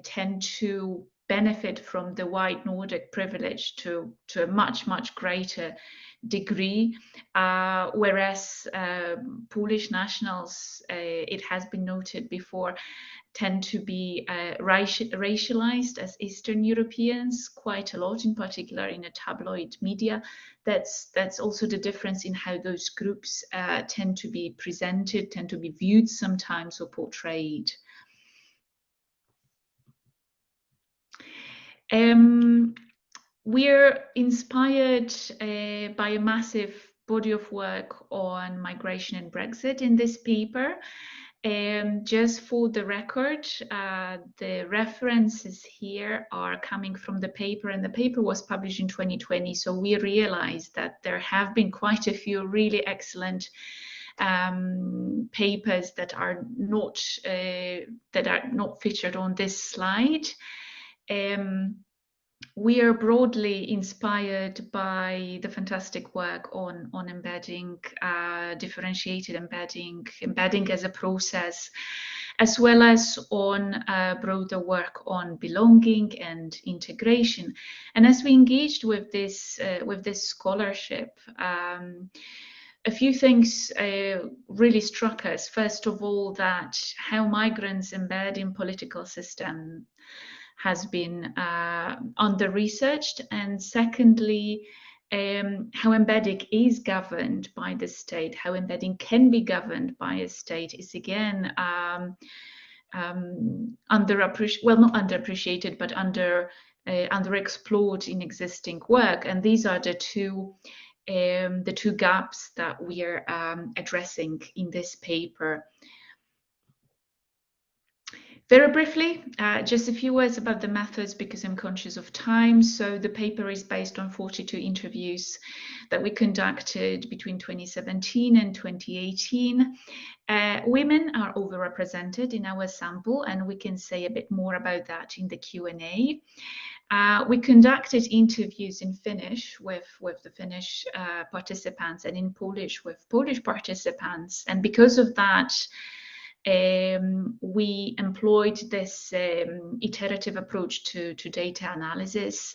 tend to benefit from the white Nordic privilege to a much greater degree, whereas Polish nationals, it has been noted before, tend to be racialized as Eastern Europeans quite a lot, in particular in a tabloid media. That's also the difference in how those groups tend to be presented, tend to be viewed sometimes or portrayed. We're inspired by a massive body of work on migration and Brexit in this paper. Just for the record, the references here are coming from the paper, and the paper was published in 2020. So we realized that there have been quite a few really excellent papers that are not featured on this slide. We are broadly inspired by the fantastic work on embedding, differentiated embedding as a process, as well as on broader work on belonging and integration. And as we engaged with this scholarship, a few things really struck us. First of all, that how migrants embed in political system has been under-researched, and secondly, how embedding is governed by the state, how embedding can be governed by a state is again underappreciated, but underexplored in existing work, and these are the two gaps that we are addressing in this paper. Very briefly, just a few words about the methods because I'm conscious of time. So the paper is based on 42 interviews that we conducted between 2017 and 2018. Women are overrepresented in our sample, and we can say a bit more about that in the Q&A. We conducted interviews in Finnish with the Finnish participants and in Polish with Polish participants. And because of that, we employed this iterative approach to data analysis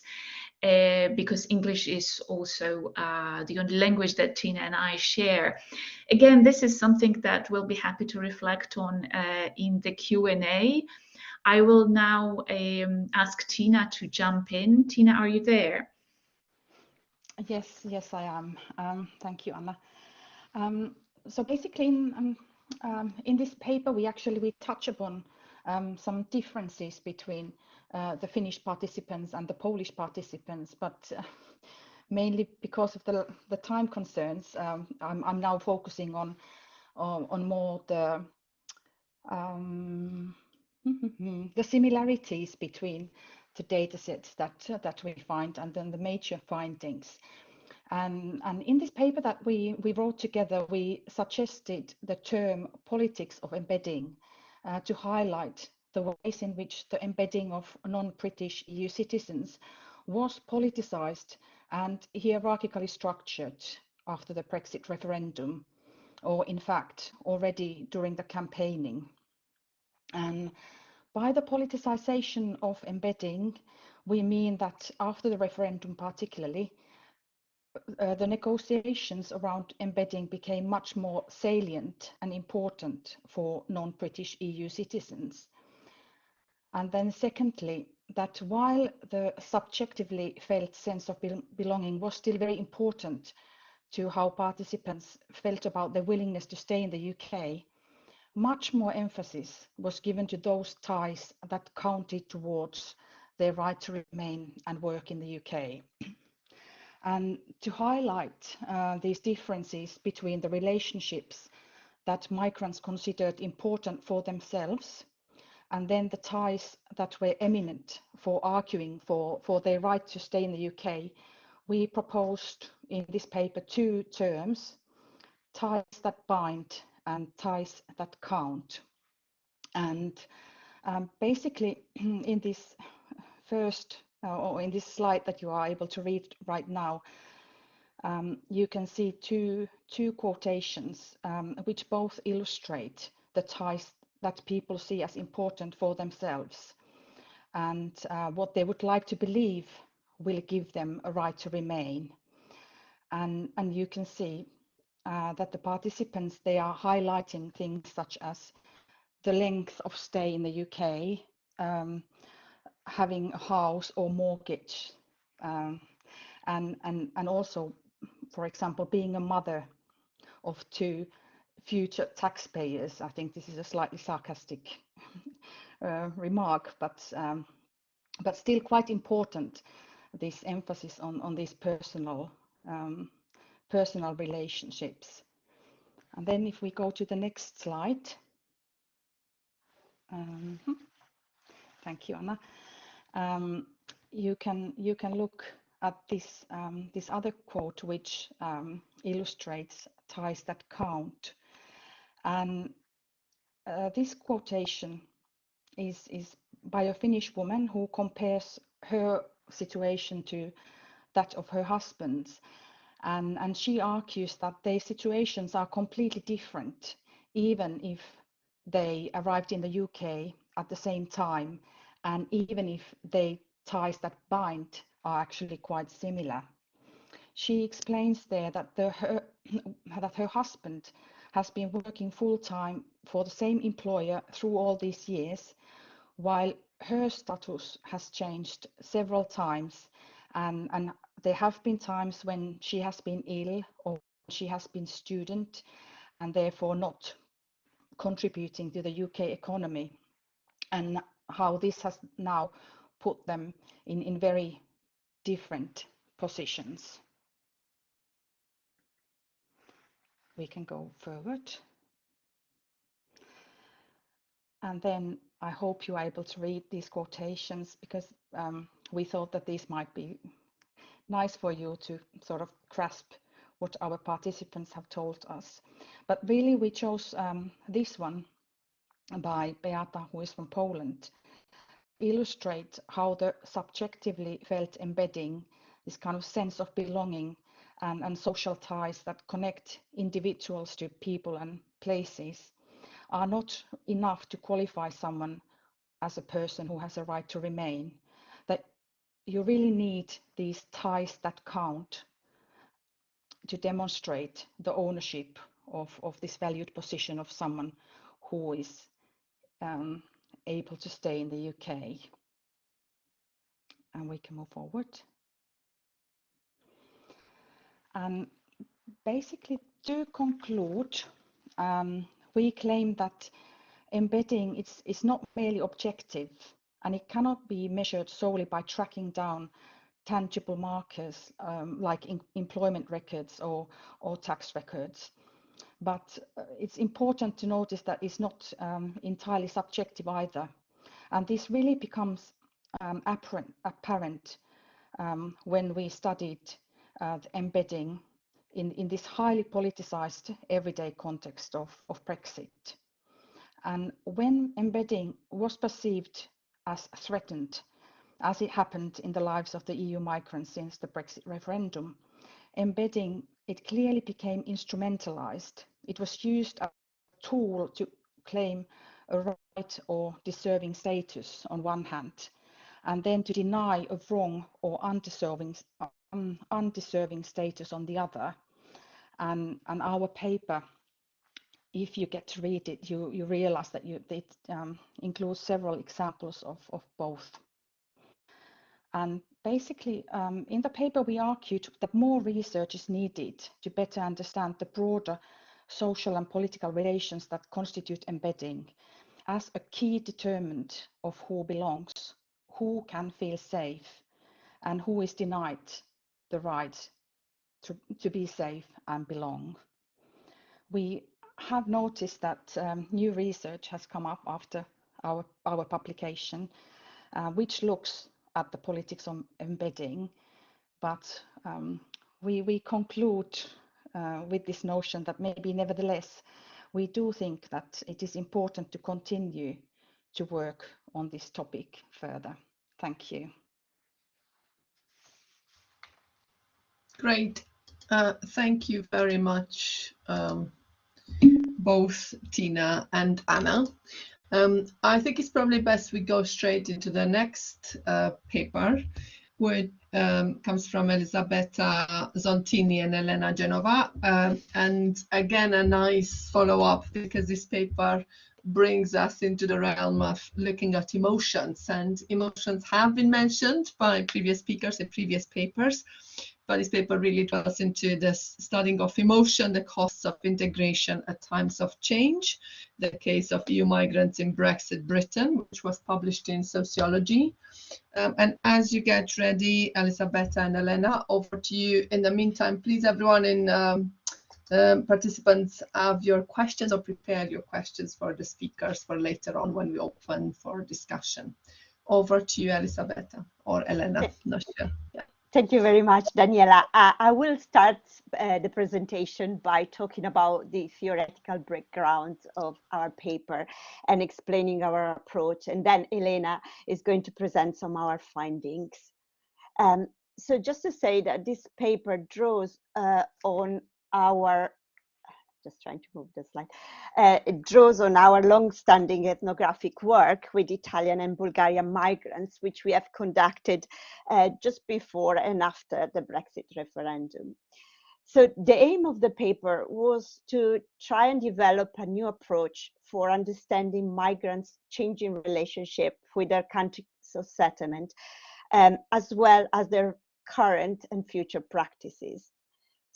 because English is also the only language that Tina and I share. Again, this is something that we'll be happy to reflect on in the Q&A. I will now ask Tina to jump in. Tina, are you there? Yes, I am. Thank you, Anna. So basically, in this paper, we touch upon some differences between the Finnish participants and the Polish participants, but mainly because of the time concerns, I'm now focusing on more the similarities between the data sets that we find and then the major findings. And in this paper that we wrote together, we suggested the term politics of embedding to highlight the ways in which the embedding of non-British EU citizens was politicized and hierarchically structured after the Brexit referendum, or in fact, already during the campaigning. And by the politicization of embedding, we mean that after the referendum particularly, the negotiations around embedding became much more salient and important for non-British EU citizens. And then secondly, that while the subjectively felt sense of belonging was still very important to how participants felt about their willingness to stay in the UK, much more emphasis was given to those ties that counted towards their right to remain and work in the UK. And to highlight these differences between the relationships that migrants considered important for themselves, and then the ties that were eminent for arguing for their right to stay in the UK, we proposed in this paper 2 terms: ties that bind and ties that count. And basically, in this first, or in this slide that you are able to read right now, you can see two quotations which both illustrate the ties that people see as important for themselves and what they would like to believe will give them a right to remain. And you can see that the participants, they are highlighting things such as the length of stay in the UK, having a house or mortgage, and also, for example, being a mother of 2 future taxpayers. I think this is a slightly sarcastic remark, but still quite important, this emphasis on these personal relationships. And then if we go to the next slide. Thank you, Anna. You can look at this this other quote, which illustrates ties that count. And this quotation is by a Finnish woman who compares her situation to that of her husband's, and she argues that their situations are completely different, even if they arrived in the UK at the same time, and even if the ties that bind are actually quite similar. She explains there that her husband has been working full-time for the same employer through all these years, while her status has changed several times, and there have been times when she has been ill or she has been student and therefore not contributing to the UK economy, and how this has now put them in very different positions. We can go forward. And then I hope you are able to read these quotations, because we thought that these might be nice for you to sort of grasp what our participants have told us. But really we chose this one by Beata, who is from Poland, illustrate how the subjectively felt embedding, this kind of sense of belonging and social ties that connect individuals to people and places, are not enough to qualify someone as a person who has a right to remain. That you really need these ties that count to demonstrate the ownership of this valued position of someone who is able to stay in the UK. And we can move forward. And basically, to conclude, we claim that embedding is not merely objective, and it cannot be measured solely by tracking down tangible markers like employment records or tax records. But it's important to notice that it's not entirely subjective either. And this really becomes apparent when we studied the embedding in this highly politicized everyday context of Brexit. And when embedding was perceived as threatened, as it happened in the lives of the EU migrants since the Brexit referendum, embedding, it clearly became instrumentalized. It was used as a tool to claim a right or deserving status on one hand, and then to deny a wrong or undeserving status on the other. And our paper, if you get to read it, you realize that it includes several examples of both. And basically, in the paper, we argued that more research is needed to better understand the broader social and political relations that constitute embedding as a key determinant of who belongs, who can feel safe, and who is denied the right to be safe and belong. We have noticed that new research has come up after our publication, which looks at the politics of embedding, but we conclude with this notion that maybe nevertheless we do think that it is important to continue to work on this topic further. Thank you. Great. Thank you very much, both Tina and Anna. I think it's probably best we go straight into the next paper, which comes from Elisabetta Zontini and Elena Genova. And again, a nice follow-up, because this paper brings us into the realm of looking at emotions, and emotions have been mentioned by previous speakers in previous papers, but this paper really dwells into the studying of emotion, the costs of integration at times of change, the case of EU migrants in Brexit Britain, which was published in Sociology. And as you get ready, Elisabetta and Elena, over to you. In the meantime, please, everyone in participants, have your questions or prepare your questions for the speakers for later on when we open for discussion. Over to you, Elisabetta, or Elena, not sure. Yeah. Thank you very much, Daniela. I will start the presentation by talking about the theoretical background of our paper and explaining our approach. And then Elena is going to present some of our findings. So just to say that this paper draws on our, just trying to move the slide, it draws on our long-standing ethnographic work with Italian and Bulgarian migrants, which we have conducted just before and after the Brexit referendum. So the aim of the paper was to try and develop a new approach for understanding migrants' changing relationship with their countries of settlement, as well as their current and future practices.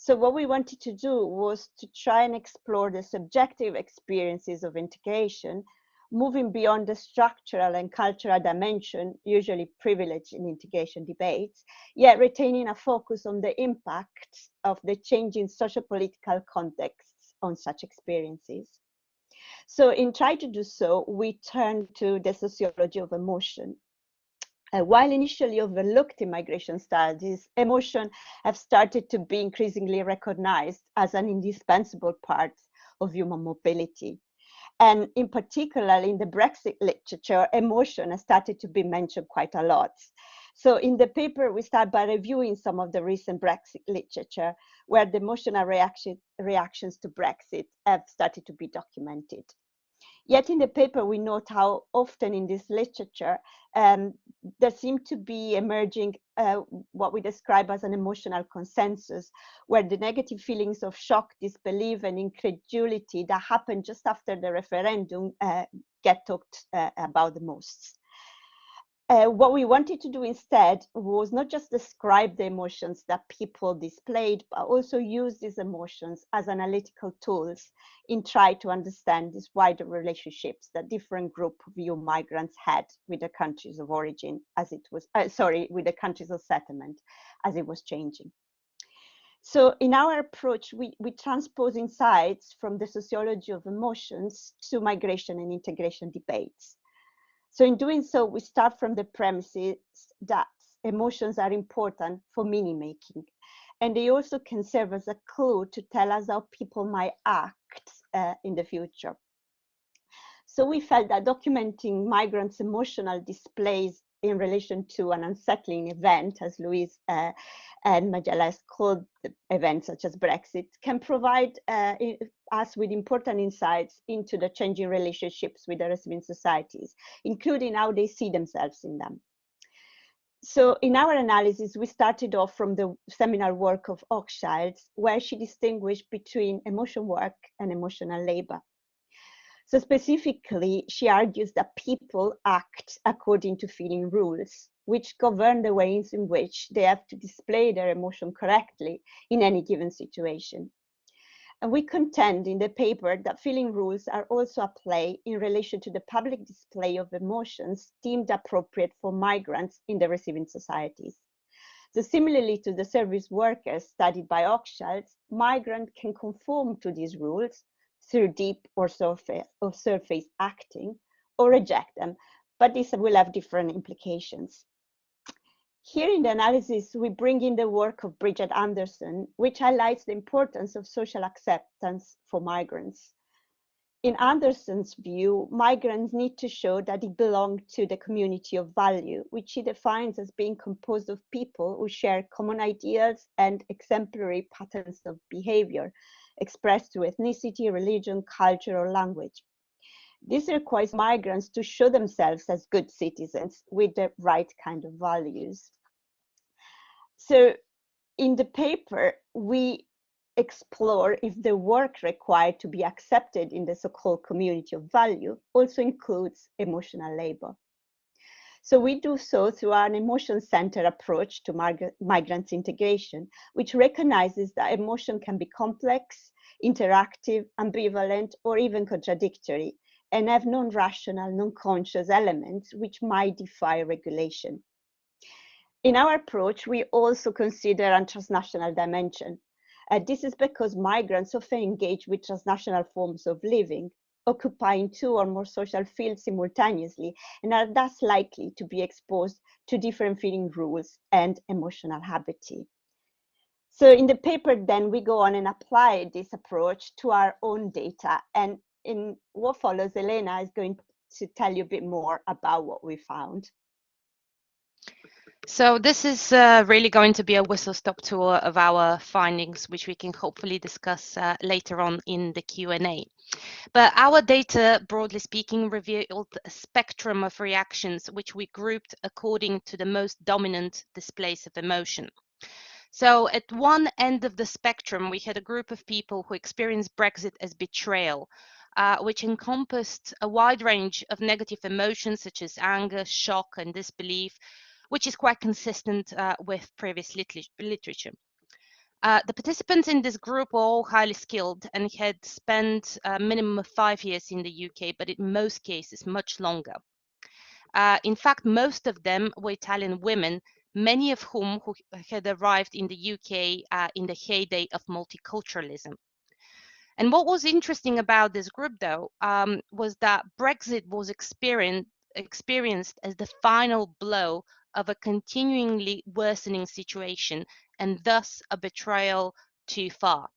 So what we wanted to do was to try and explore the subjective experiences of integration, moving beyond the structural and cultural dimension, usually privileged in integration debates, yet retaining a focus on the impact of the changing socio-political contexts on such experiences. So in trying to do so, we turned to the sociology of emotion. While initially overlooked in migration studies, emotion have started to be increasingly recognized as an indispensable part of human mobility. And in particular, in the Brexit literature, emotion has started to be mentioned quite a lot. So in the paper, we start by reviewing some of the recent Brexit literature, where the emotional reactions to Brexit have started to be documented. Yet in the paper, we note how often in this literature, there seem to be emerging what we describe as an emotional consensus, where the negative feelings of shock, disbelief, and incredulity that happen just after the referendum get talked about the most. What we wanted to do instead was not just describe the emotions that people displayed, but also use these emotions as analytical tools in trying to understand these wider relationships that different groups of EU migrants had with the countries of origin, as it was, with the countries of settlement, as it was changing. So in our approach, we transpose insights from the sociology of emotions to migration and integration debates. So in doing so, we start from the premises that emotions are important for meaning making, and they also can serve as a clue to tell us how people might act in the future. So we felt that documenting migrants' emotional displays in relation to an unsettling event, as Louise and Majella called the events such as Brexit, can provide us with important insights into the changing relationships with the receiving societies, including how they see themselves in them. So in our analysis, we started off from the seminal work of Hochschild, where she distinguished between emotion work and emotional labor. So specifically, she argues that people act according to feeling rules, which govern the ways in which they have to display their emotion correctly in any given situation. And we contend in the paper that feeling rules are also at play in relation to the public display of emotions deemed appropriate for migrants in the receiving societies. So similarly to the service workers studied by Hochschild, migrants can conform to these rules, through deep or surface acting, or reject them, but this will have different implications. Here in the analysis, we bring in the work of Bridget Anderson, which highlights the importance of social acceptance for migrants. In Anderson's view, migrants need to show that they belong to the community of value, which she defines as being composed of people who share common ideas and exemplary patterns of behavior, expressed through ethnicity, religion, culture, or language. This requires migrants to show themselves as good citizens with the right kind of values. So in the paper, we explore if the work required to be accepted in the so-called community of value also includes emotional labor. So we do so through an emotion-centered approach to migrants integration, which recognizes that emotion can be complex, interactive, ambivalent, or even contradictory, and have non-rational, non-conscious elements which might defy regulation. In our approach, we also consider a transnational dimension. This is because migrants often engage with transnational forms of living, occupying 2 or more social fields simultaneously, and are thus likely to be exposed to different feeling rules and emotional habitude. So in the paper, then, we go on and apply this approach to our own data. And in what follows, Elena is going to tell you a bit more about what we found. So this is really going to be a whistle-stop tour of our findings, which we can hopefully discuss later on in the Q&A. But our data, broadly speaking, revealed a spectrum of reactions, which we grouped according to the most dominant displays of emotion. So at one end of the spectrum, we had a group of people who experienced Brexit as betrayal, which encompassed a wide range of negative emotions such as anger, shock, and disbelief, which is quite consistent with previous literature. The participants in this group were all highly skilled and had spent a minimum of 5 years in the UK, but in most cases much longer. In fact, most of them were Italian women, many of whom who had arrived in the UK in the heyday of multiculturalism. And what was interesting about this group, though, was that Brexit was experienced as the final blow of a continually worsening situation, and thus a betrayal too far.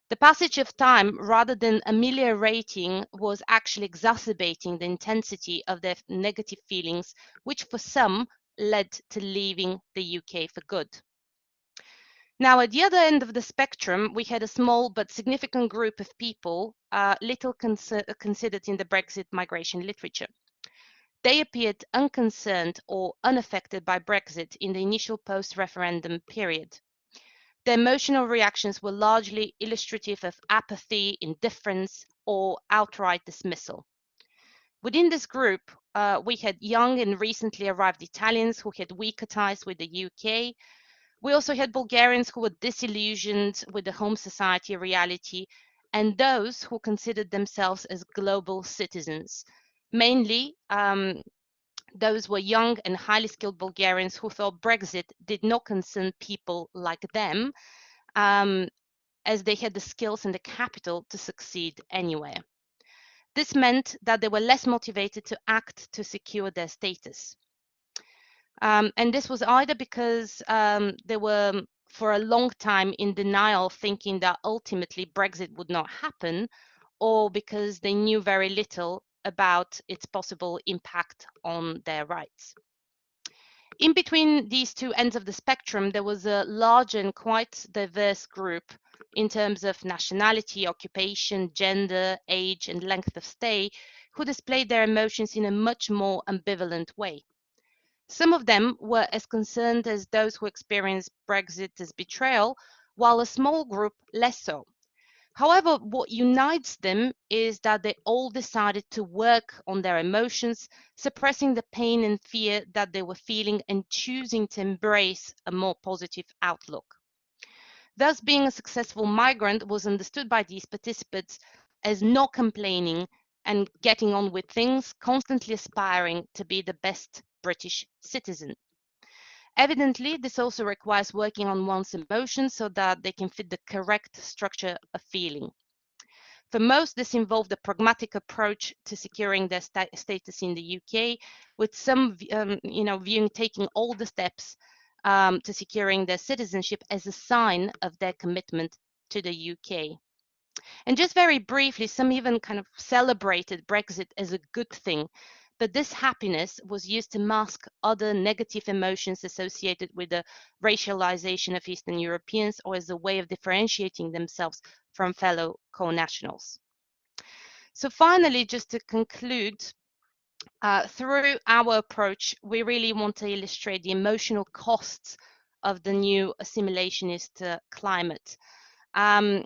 The passage of time, rather than ameliorating, was actually exacerbating the intensity of their negative feelings, which for some led to leaving the UK for good. Now, at the other end of the spectrum, we had a small but significant group of people, little considered in the Brexit migration literature. They appeared unconcerned or unaffected by Brexit in the initial post-referendum period. Their emotional reactions were largely illustrative of apathy, indifference, or outright dismissal. Within this group, we had young and recently arrived Italians who had weaker ties with the UK. We also had Bulgarians who were disillusioned with the home society reality, and those who considered themselves as global citizens. Mainly, those were young and highly skilled Bulgarians who thought Brexit did not concern people like them, as they had the skills and the capital to succeed anywhere. This meant that they were less motivated to act to secure their status. And this was either because they were for a long time in denial, thinking that ultimately Brexit would not happen, or because they knew very little about its possible impact on their rights. In between these two ends of the spectrum, there was a large and quite diverse group in terms of nationality, occupation, gender, age, and length of stay, who displayed their emotions in a much more ambivalent way. Some of them were as concerned as those who experienced Brexit as betrayal, while a small group less so. However, what unites them is that they all decided to work on their emotions, suppressing the pain and fear that they were feeling and choosing to embrace a more positive outlook. Thus, being a successful migrant was understood by these participants as not complaining and getting on with things, constantly aspiring to be the best British citizen. Evidently, this also requires working on one's emotions so that they can fit the correct structure of feeling. For most, this involved a pragmatic approach to securing their status in the UK, with some viewing taking all the steps to securing their citizenship as a sign of their commitment to the UK. And just very briefly, some even kind of celebrated Brexit as a good thing, but this happiness was used to mask other negative emotions associated with the racialization of Eastern Europeans, or as a way of differentiating themselves from fellow co-nationals. So finally, just to conclude, through our approach, we really want to illustrate the emotional costs of the new assimilationist climate. And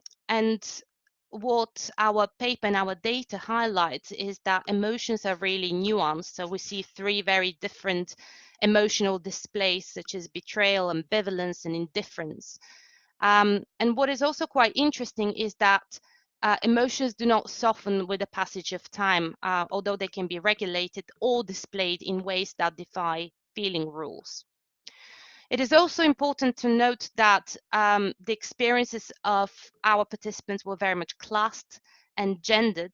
what our paper and our data highlights is that emotions are really nuanced. So we see three very different emotional displays, such as betrayal, ambivalence, and indifference. And what is also quite interesting is that emotions do not soften with the passage of time, although they can be regulated or displayed in ways that defy feeling rules. It is also important to note that the experiences of our participants were very much classed and gendered,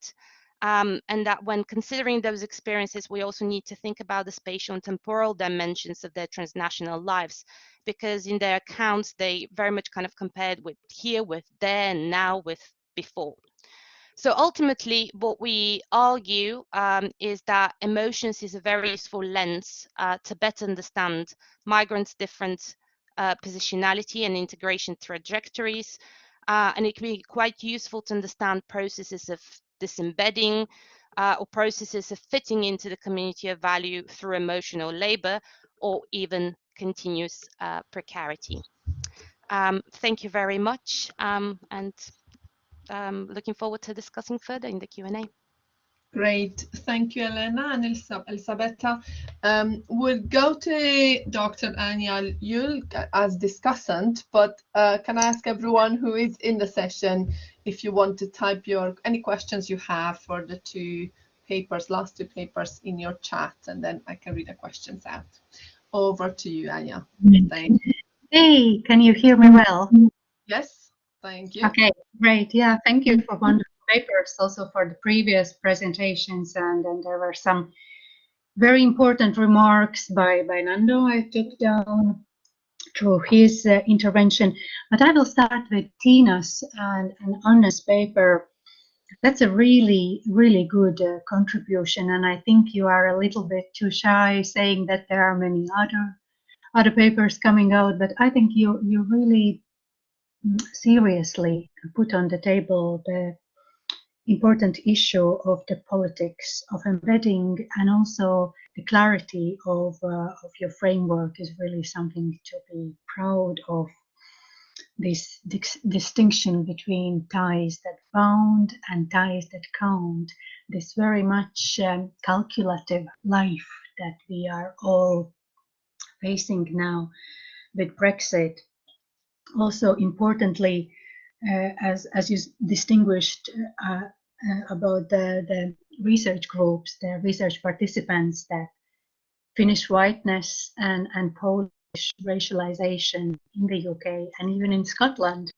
and that when considering those experiences, we also need to think about the spatial and temporal dimensions of their transnational lives, because in their accounts, they very much kind of compared with here, with there, and now, with before. So ultimately, what we argue is that emotions is a very useful lens to better understand migrants' different positionality and integration trajectories. And it can be quite useful to understand processes of disembedding or processes of fitting into the community of value through emotional labor or even continuous precarity. Thank you very much. And looking forward to discussing further in the Q&A. Great, thank you, Elena and Elisabetta. We'll go to Dr. Anja Juul as discussant, but can I ask everyone who is in the session if you want to type any questions you have for the last two papers in your chat, and then I can read the questions out. Over to you, Anja. Thank you. Hey, can you hear me well? Yes. Thank you. Okay, great. Yeah, thank you for wonderful papers, also for the previous presentations, and there were some very important remarks by Nando I took down through his intervention. But I will start with Tina's and Anna's paper. That's a really, really good contribution, and I think you are a little bit too shy saying that there are many other papers coming out, but I think you really seriously put on the table the important issue of the politics of embedding, and also the clarity of your framework is really something to be proud of. This distinction between ties that bound and ties that count, this very much calculative life that we are all facing now with Brexit. Also, importantly, as you distinguished about the research groups, the research participants, that Finnish whiteness and Polish racialization in the UK and even in Scotland,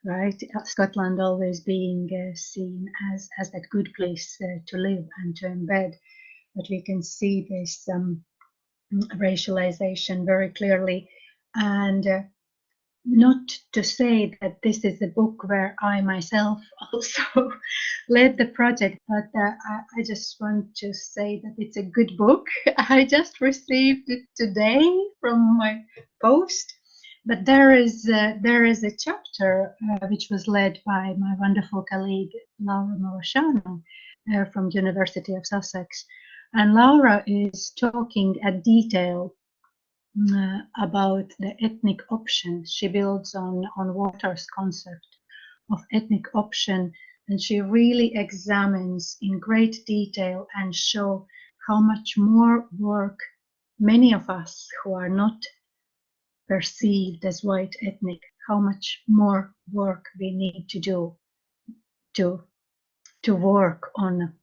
right? Scotland always being seen as that good place to live and to embed, but we can see this racialization very clearly. And not to say that this is a book where I myself also led the project, but I just want to say that it's a good book. I just received it today from my post, but there is a chapter which was led by my wonderful colleague Laura Morosciano from University of Sussex, and Laura is talking at detail about the ethnic option. She builds on Waters' concept of ethnic option, and she really examines in great detail and show how much more work many of us who are not perceived as white ethnic, how much more work we need to do to work on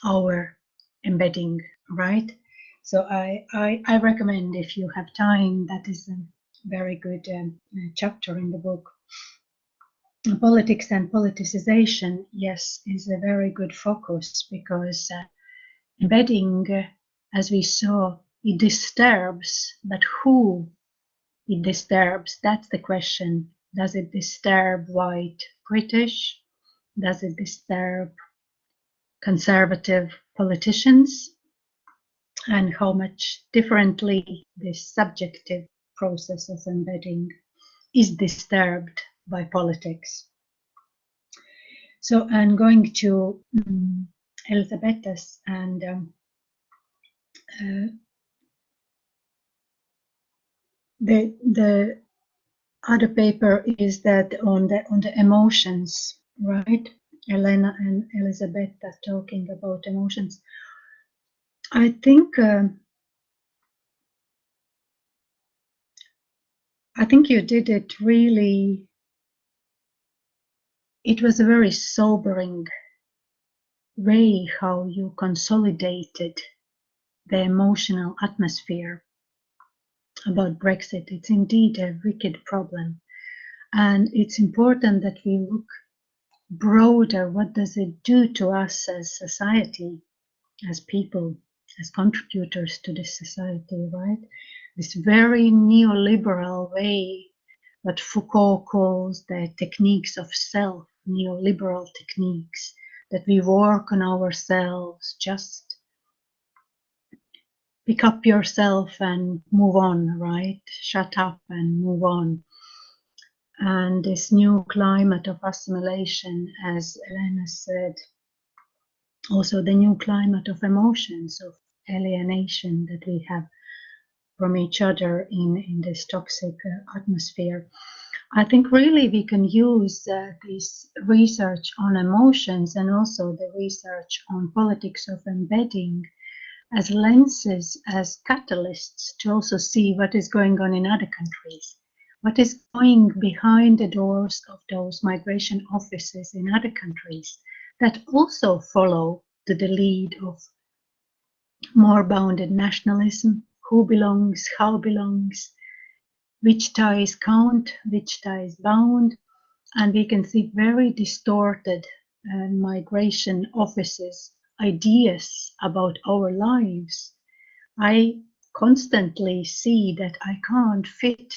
our embedding, right? So I recommend, if you have time, that is a very good chapter in the book. politics and politicization, yes, is a very good focus, because embedding, as we saw, it disturbs, but who it disturbs? That's the question. Does it disturb white British? Does it disturb conservative politicians? And how much differently this subjective process of embedding is disturbed by politics. So I'm going to Elizabeth's, and the other paper is that on the emotions, right? Elena and Elizabeth are talking about emotions. I think you did it really. It was a very sobering way how you consolidated the emotional atmosphere about Brexit. It's indeed a wicked problem. And it's important that we look broader. What does it do to us as society, as people, as contributors to this society, right? This very neoliberal way, what Foucault calls the techniques of self, neoliberal techniques, that we work on ourselves, just pick up yourself and move on, right? Shut up and move on. And this new climate of assimilation, as Elena said, also the new climate of emotions, of alienation that we have from each other in this toxic atmosphere. I think really we can use this research on emotions and also the research on politics of embedding as lenses, as catalysts to also see what is going on in other countries. What is going behind the doors of those migration offices in other countries that also follow to the lead of more bounded nationalism? Who belongs, how belongs, which ties count, which ties bound, and we can see very distorted migration offices, ideas about our lives. I constantly see that I can't fit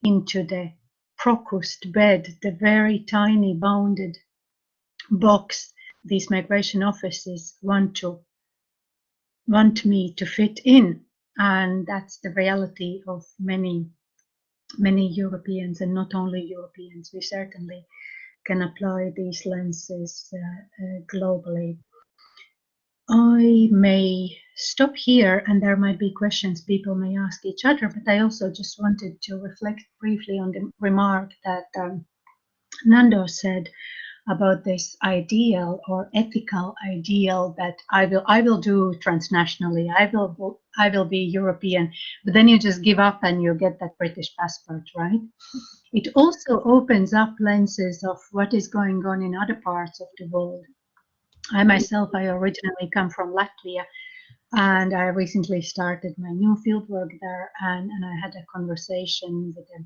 into the Proust bed, the very tiny bounded box these migration offices want me to fit in. And that's the reality of many Europeans, and not only Europeans. We certainly can apply these lenses globally. I may stop here, and there might be questions people may ask each other, but I also just wanted to reflect briefly on the remark that Nando said about this ideal or ethical ideal that I will do transnationally. I will be European, but then you just give up and you get that British passport, right? It also opens up lenses of what is going on in other parts of the world. I originally come from Latvia, and I recently started my new fieldwork there, and I had a conversation with a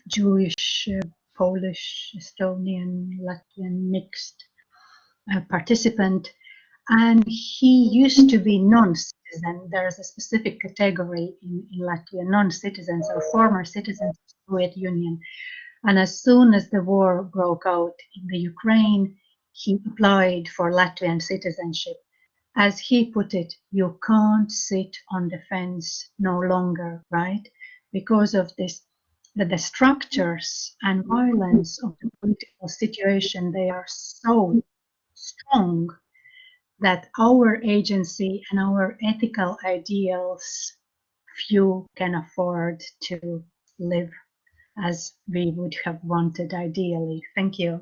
Jewish, Polish, Estonian, Latvian mixed participant, and he used to be non-citizen. There's a specific category in Latvia, non-citizens or former citizens of the Soviet Union. And as soon as the war broke out in the Ukraine, he applied for Latvian citizenship. As he put it, you can't sit on the fence no longer, right? Because of this, the structures and violence of the political situation, they are so strong that our agency and our ethical ideals, few can afford to live as we would have wanted ideally. Thank you.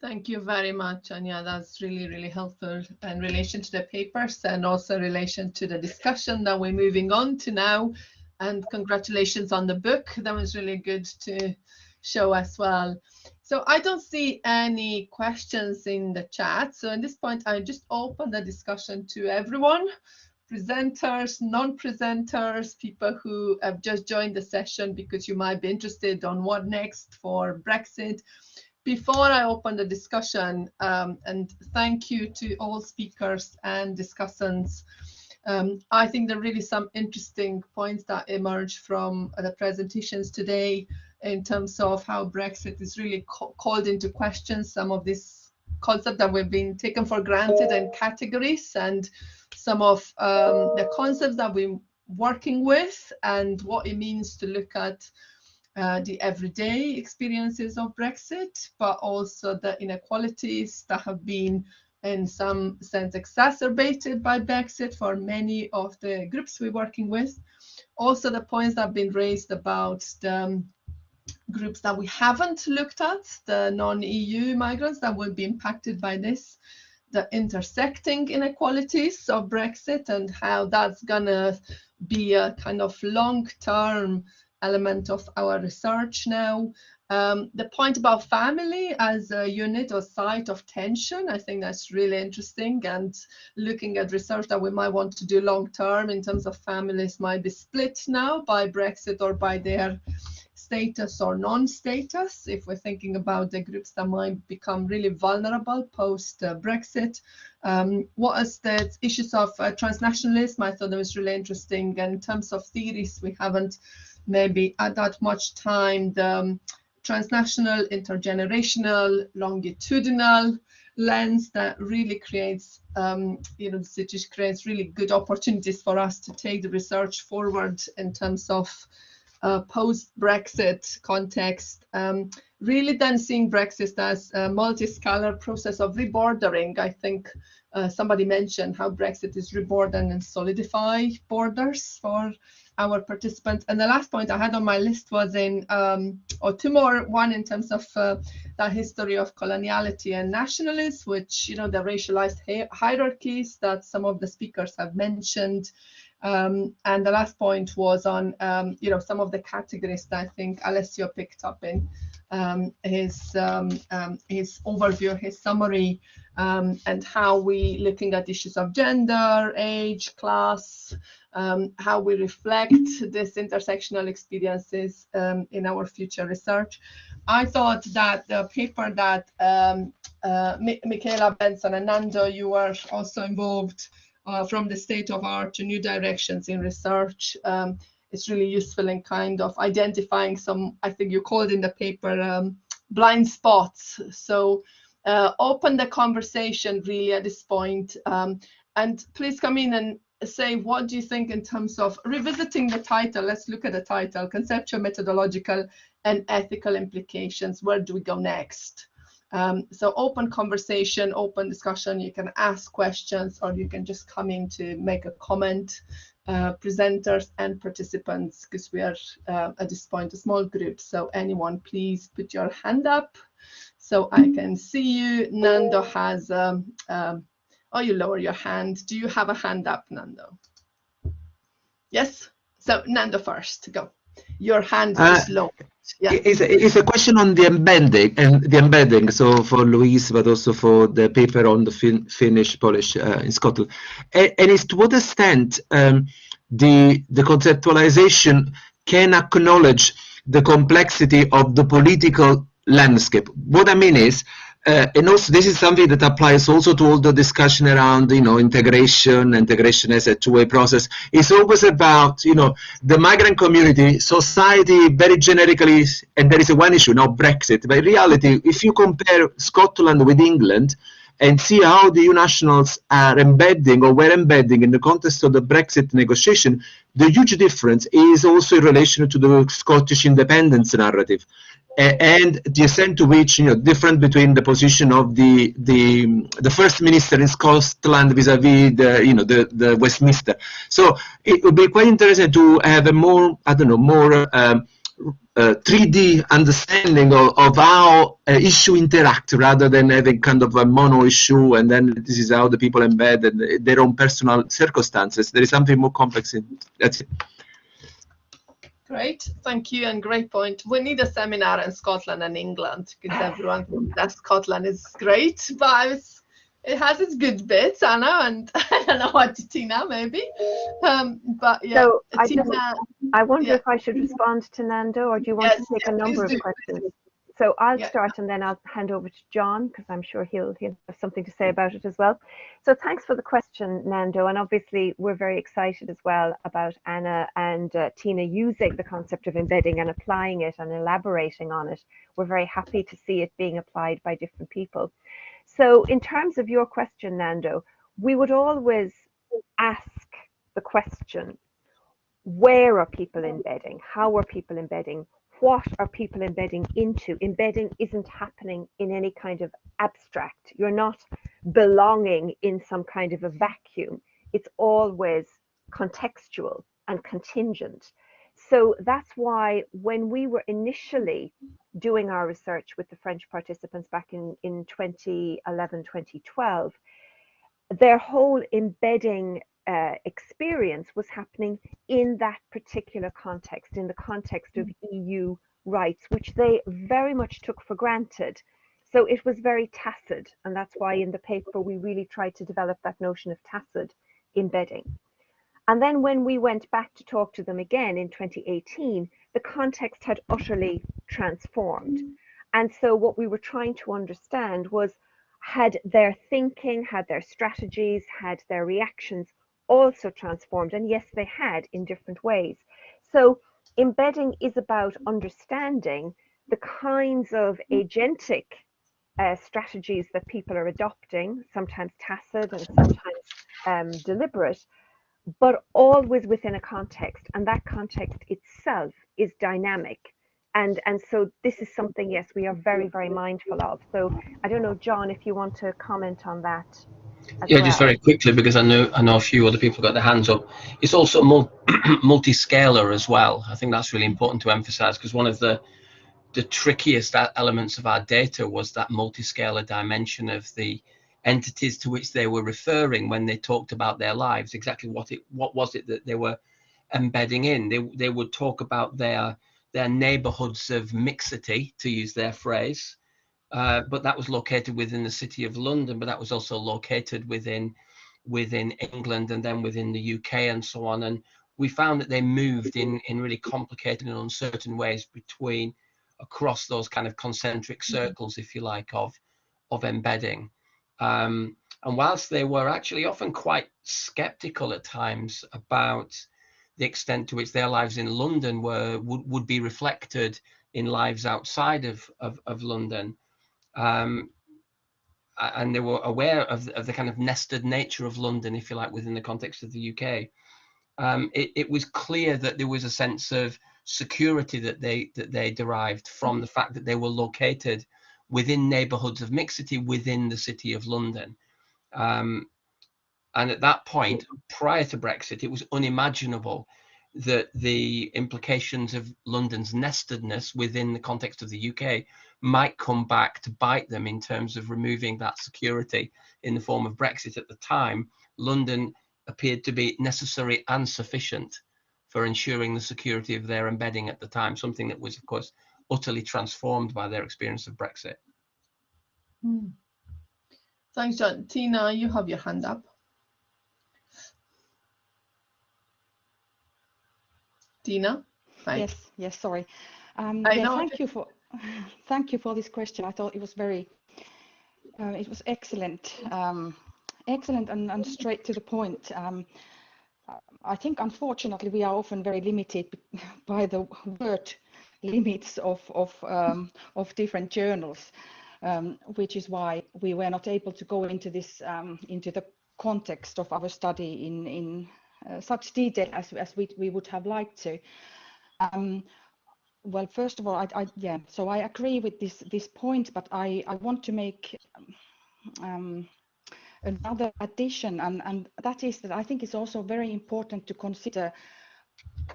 Thank you very much, Anya. That's really, really helpful in relation to the papers and also in relation to the discussion that we're moving on to now. And congratulations on the book. That was really good to show as well. So I don't see any questions in the chat. So at this point, I just open the discussion to everyone. presenters, non-presenters, people who have just joined the session because you might be interested on what next for Brexit. Before I open the discussion, and thank you to all speakers and discussants, I think there are really some interesting points that emerge from the presentations today in terms of how Brexit is really called into question, some of these concepts that we've been taken for granted and categories, and some of the concepts that we're working with and what it means to look at the everyday experiences of Brexit, but also the inequalities that have been in some sense exacerbated by Brexit for many of the groups we're working with. Also the points that have been raised about the groups that we haven't looked at, the non-EU migrants that will be impacted by this, the intersecting inequalities of Brexit and how that's gonna be a kind of long-term element of our research now. The point about family as a unit or site of tension, I think that's really interesting, and looking at research that we might want to do long-term in terms of families might be split now by Brexit or by their status or non-status, if we're thinking about the groups that might become really vulnerable post-Brexit. What is the issues of transnationalism? I thought that was really interesting. And in terms of theories, we haven't maybe had that much time. The transnational, intergenerational, longitudinal lens that really creates, creates really good opportunities for us to take the research forward in terms of post-Brexit context, really then seeing Brexit as a multi-scalar process of rebordering. I think somebody mentioned how Brexit is rebordering and solidify borders for our participants. And the last point I had on my list was in, or two more, one in terms of the history of coloniality and nationalism, which, the racialized hierarchies that some of the speakers have mentioned. And the last point was on, some of the categories that I think Alessio picked up in his overview, his summary, and how we looking at issues of gender, age, class, how we reflect these intersectional experiences in our future research. I thought that the paper that Michaela, Benson, and Nando, you were also involved from the state of art to new directions in research. It's really useful in kind of identifying some, I think you called in the paper, blind spots. So open the conversation really at this point. And please come in and say, what do you think in terms of revisiting the title? Let's look at the title, conceptual, methodological, and ethical implications. Where do we go next? So open conversation, open discussion. You can ask questions or you can just come in to make a comment, presenters and participants, because we are at this point a small group. So anyone, please put your hand up so I can see you. Nando has, oh, you lower your hand. Do you have a hand up, Nando? Yes? So Nando first, go. Your hand is low. Yeah. It's a question on the embedding, so for Louise, but also for the paper on the Finnish, Polish in Scotland. And it's to what extent the conceptualization can acknowledge the complexity of the political landscape. What I mean is, and also this is something that applies also to all the discussion around, integration as a two-way process. It's always about, the migrant community, society, very generically, and there is one issue, now Brexit. But in reality, if you compare Scotland with England and see how the EU nationals are embedding or were embedding in the context of the Brexit negotiation, the huge difference is also in relation to the Scottish independence narrative. And the extent to which, different between the position of the First Minister in Scotland vis-a-vis the Westminster. So it would be quite interesting to have a more, 3D understanding of how issue interact rather than having kind of a mono issue and then this is how the people embed and their own personal circumstances. There is something more complex in that's it. Great, thank you, and great point. We need a seminar in Scotland and England because everyone thinks that Scotland is great, but it has its good bits, Anna, and I don't know what Tina maybe, but yeah. So Tina, I wonder if I should respond to Nando, or do you want to take a number of questions? So I'll start and then I'll hand over to John, because I'm sure he'll have something to say about it as well. So thanks for the question, Nando. And obviously we're very excited as well about Anna and Tina using the concept of embedding and applying it and elaborating on it. We're very happy to see it being applied by different people. So in terms of your question, Nando, we would always ask the question, where are people embedding? How are people embedding? What are people embedding into? Embedding isn't happening in any kind of abstract. You're not belonging in some kind of a vacuum. It's always contextual and contingent. So that's why when we were initially doing our research with the French participants back in 2011, 2012, their whole embedding experience was happening in that particular context, in the context of EU rights, which they very much took for granted. So it was very tacit, and that's why in the paper we really tried to develop that notion of tacit embedding. And then when we went back to talk to them again in 2018, the context had utterly transformed. And so what we were trying to understand was, had their thinking, had their strategies, had their reactions also transformed? And yes, they had, in different ways. So embedding is about understanding the kinds of agentic strategies that people are adopting, sometimes tacit and sometimes deliberate, but always within a context, and that context itself is dynamic. And so this is something, yes, we are very, very mindful of. So I don't know, John, if you want to comment on that as well. Just very quickly, because I know a few other people got their hands up. It's also multi-scalar as well. I think that's really important to emphasize, because one of the trickiest elements of our data was that multi-scalar dimension of the entities to which they were referring when they talked about their lives. Exactly what was it that they were embedding in? They would talk about their neighborhoods of mixity, to use their phrase, but that was located within the city of London, but that was also located within England and then within the UK and so on. And we found that they moved in really complicated and uncertain ways across those kind of concentric circles, if you like, of embedding. And whilst they were actually often quite skeptical at times about the extent to which their lives in London would be reflected in lives outside of London, and they were aware of the kind of nested nature of London, if you like, within the context of the UK, it was clear that there was a sense of security that they derived from the fact that they were located within neighborhoods of mixity within the city of London. And at that point, prior to Brexit, it was unimaginable that the implications of London's nestedness within the context of the UK might come back to bite them in terms of removing that security in the form of Brexit. At the time, London appeared to be necessary and sufficient for ensuring the security of their embedding at the time, something that was, of course, utterly transformed by their experience of Brexit. Thanks, John. Tina, you have your hand up. Tina? Hi. Yes, sorry. Thank you for this question. I thought it was it was excellent, excellent and straight to the point. I think, unfortunately, we are often very limited by the word limits of different journals, which is why we were not able to go into this into the context of our study in such detail as we would have liked to. Well, first of all, so I agree with this point, but I want to make another addition, and that is that I think it's also very important to consider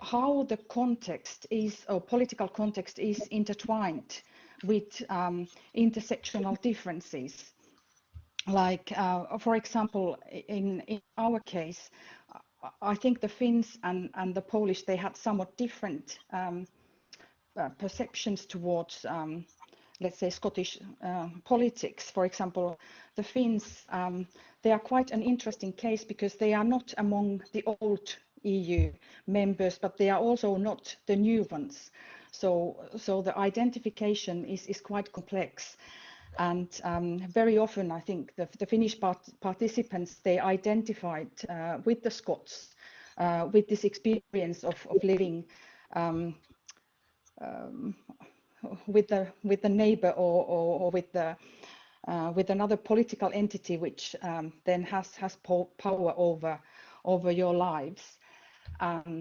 how the context is, or political context is, intertwined with intersectional differences. Like, for example, in our case, I think the Finns and the Polish, they had somewhat different perceptions towards let's say, Scottish politics. For example, the Finns, they are quite an interesting case because they are not among the old EU members, but they are also not the new ones. So the identification is quite complex. And very often, I think the Finnish participants, they identified with the Scots, with this experience of living with the neighbor or with another political entity which then has power over your lives.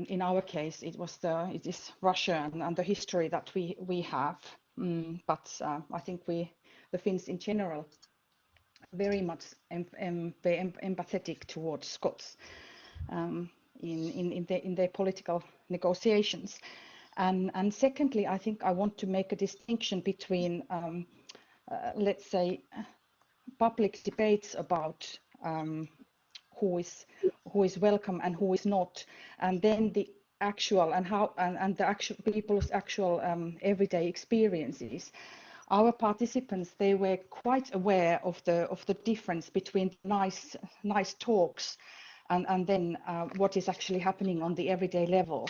In our case, it is Russia and the history that we have. But I think the Finns in general, very much empathetic towards Scots in their political negotiations. And secondly, I think I want to make a distinction between, let's say, public debates about who is welcome and who is not, and then the actual and the actual people's actual everyday experiences. Our participants, they were quite aware of the difference between nice talks and then what is actually happening on the everyday level.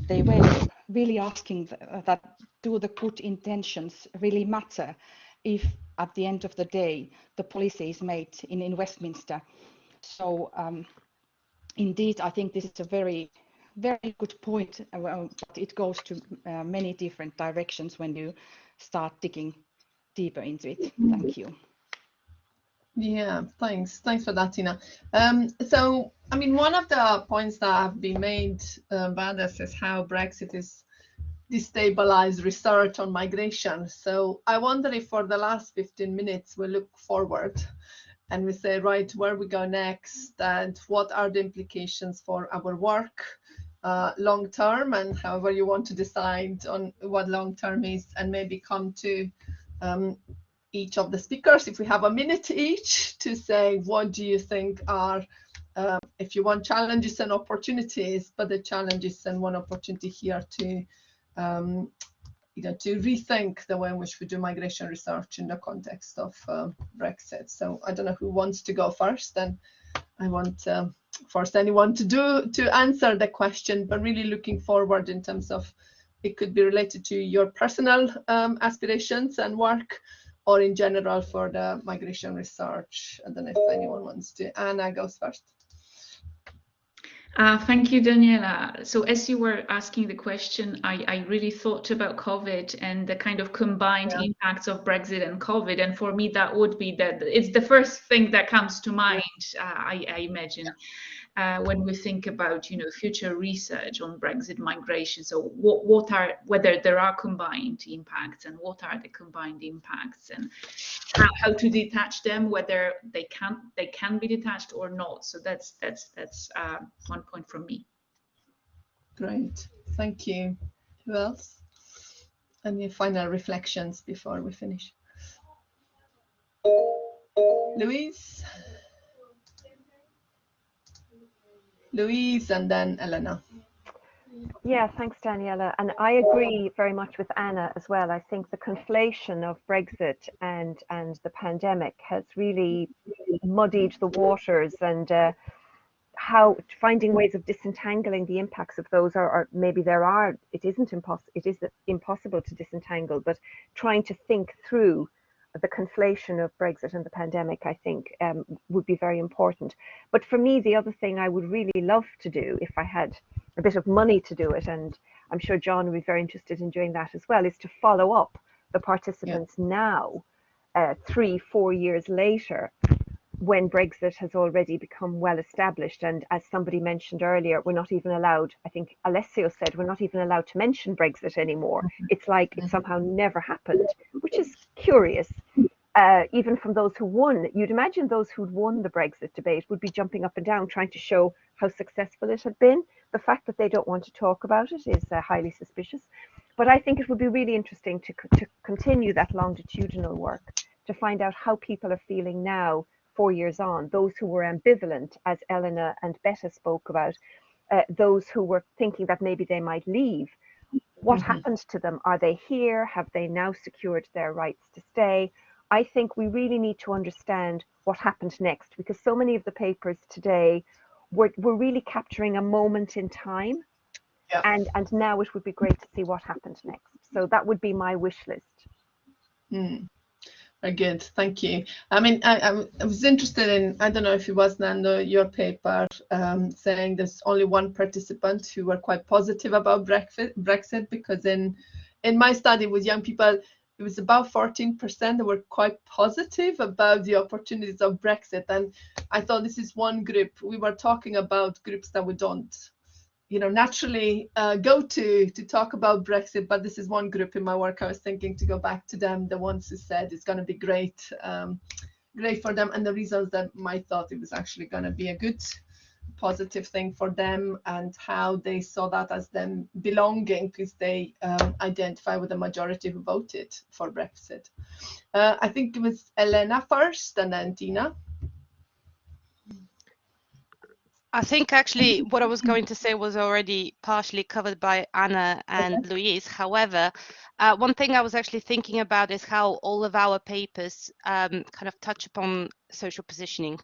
They were really asking that do the good intentions really matter if at the end of the day the policy is made in Westminster. So indeed, I think this is a very, very good point. But it goes to many different directions when you start digging deeper into it. Thank you. Yeah, thanks for that, Tina. So, I mean, one of the points that have been made by others is how Brexit is destabilized research on migration. So I wonder if for the last 15 minutes we look forward and we say, right, where we go next and what are the implications for our work long term, and however you want to decide on what long term is, and maybe come to each of the speakers, if we have a minute each, to say what do you think are, if you want, challenges and opportunities, but the challenges and one opportunity here to to rethink the way in which we do migration research in the context of Brexit. So I don't know who wants to go first, and I won't force anyone to answer the question, but really looking forward in terms of it could be related to your personal aspirations and work, or in general for the migration research. I don't know if anyone wants to. Anna goes first. Thank you, Daniela. So as you were asking the question, I really thought about COVID and the kind of combined impacts of Brexit and COVID. And for me, that would be that it's the first thing that comes to mind, I imagine, when we think about, future research on Brexit migration. So whether there are combined impacts and what are the combined impacts, and how to detach them, whether they can be detached or not. So that's one point from me. Great, thank you. Who else? Any final reflections before we finish? Louise, and then Elena. Yeah, thanks, Daniela. And I agree very much with Anna as well. I think the conflation of Brexit and the pandemic has really muddied the waters, and how finding ways of disentangling the impacts of those or maybe it is impossible to disentangle, but trying to think through the conflation of Brexit and the pandemic, I think would be very important. But for me, the other thing I would really love to do, if I had a bit of money to do it, and I'm sure John would be very interested in doing that as well, is to follow up the participants now, 3-4 years later, when Brexit has already become well established. And as somebody mentioned earlier, we're not even allowed, I think Alessio said, we're not even allowed to mention Brexit anymore. It's like it somehow never happened, which is curious. Even from those who won, you'd imagine those who'd won the Brexit debate would be jumping up and down trying to show how successful it had been. The fact that they don't want to talk about it is highly suspicious. But I think it would be really interesting to continue that longitudinal work, to find out how people are feeling now, 4 years on, those who were ambivalent, as Elena and Betta spoke about, those who were thinking that maybe they might leave. What happened to them? Are they here? Have they now secured their rights to stay? I think we really need to understand what happened next, because so many of the papers today were really capturing a moment in time. Yeah. And now it would be great to see what happened next. So that would be my wish list. Very good, thank you. I mean, I was interested in, I don't know if it was, Nando, your paper saying there's only one participant who were quite positive about Brexit, because in my study with young people, it was about 14% that were quite positive about the opportunities of Brexit. And I thought this is one group. We were talking about groups that we don't, naturally go to talk about Brexit, but this is one group in my work I was thinking to go back to them, the ones who said it's going to be great, great for them, and the reasons that I thought it was actually going to be a good, positive thing for them, and how they saw that as them belonging, because they identify with the majority who voted for Brexit. I think it was Elena first, and then Tina. I think actually what I was going to say was already partially covered by Anna and Louise. However, one thing I was actually thinking about is how all of our papers kind of touch upon social positioning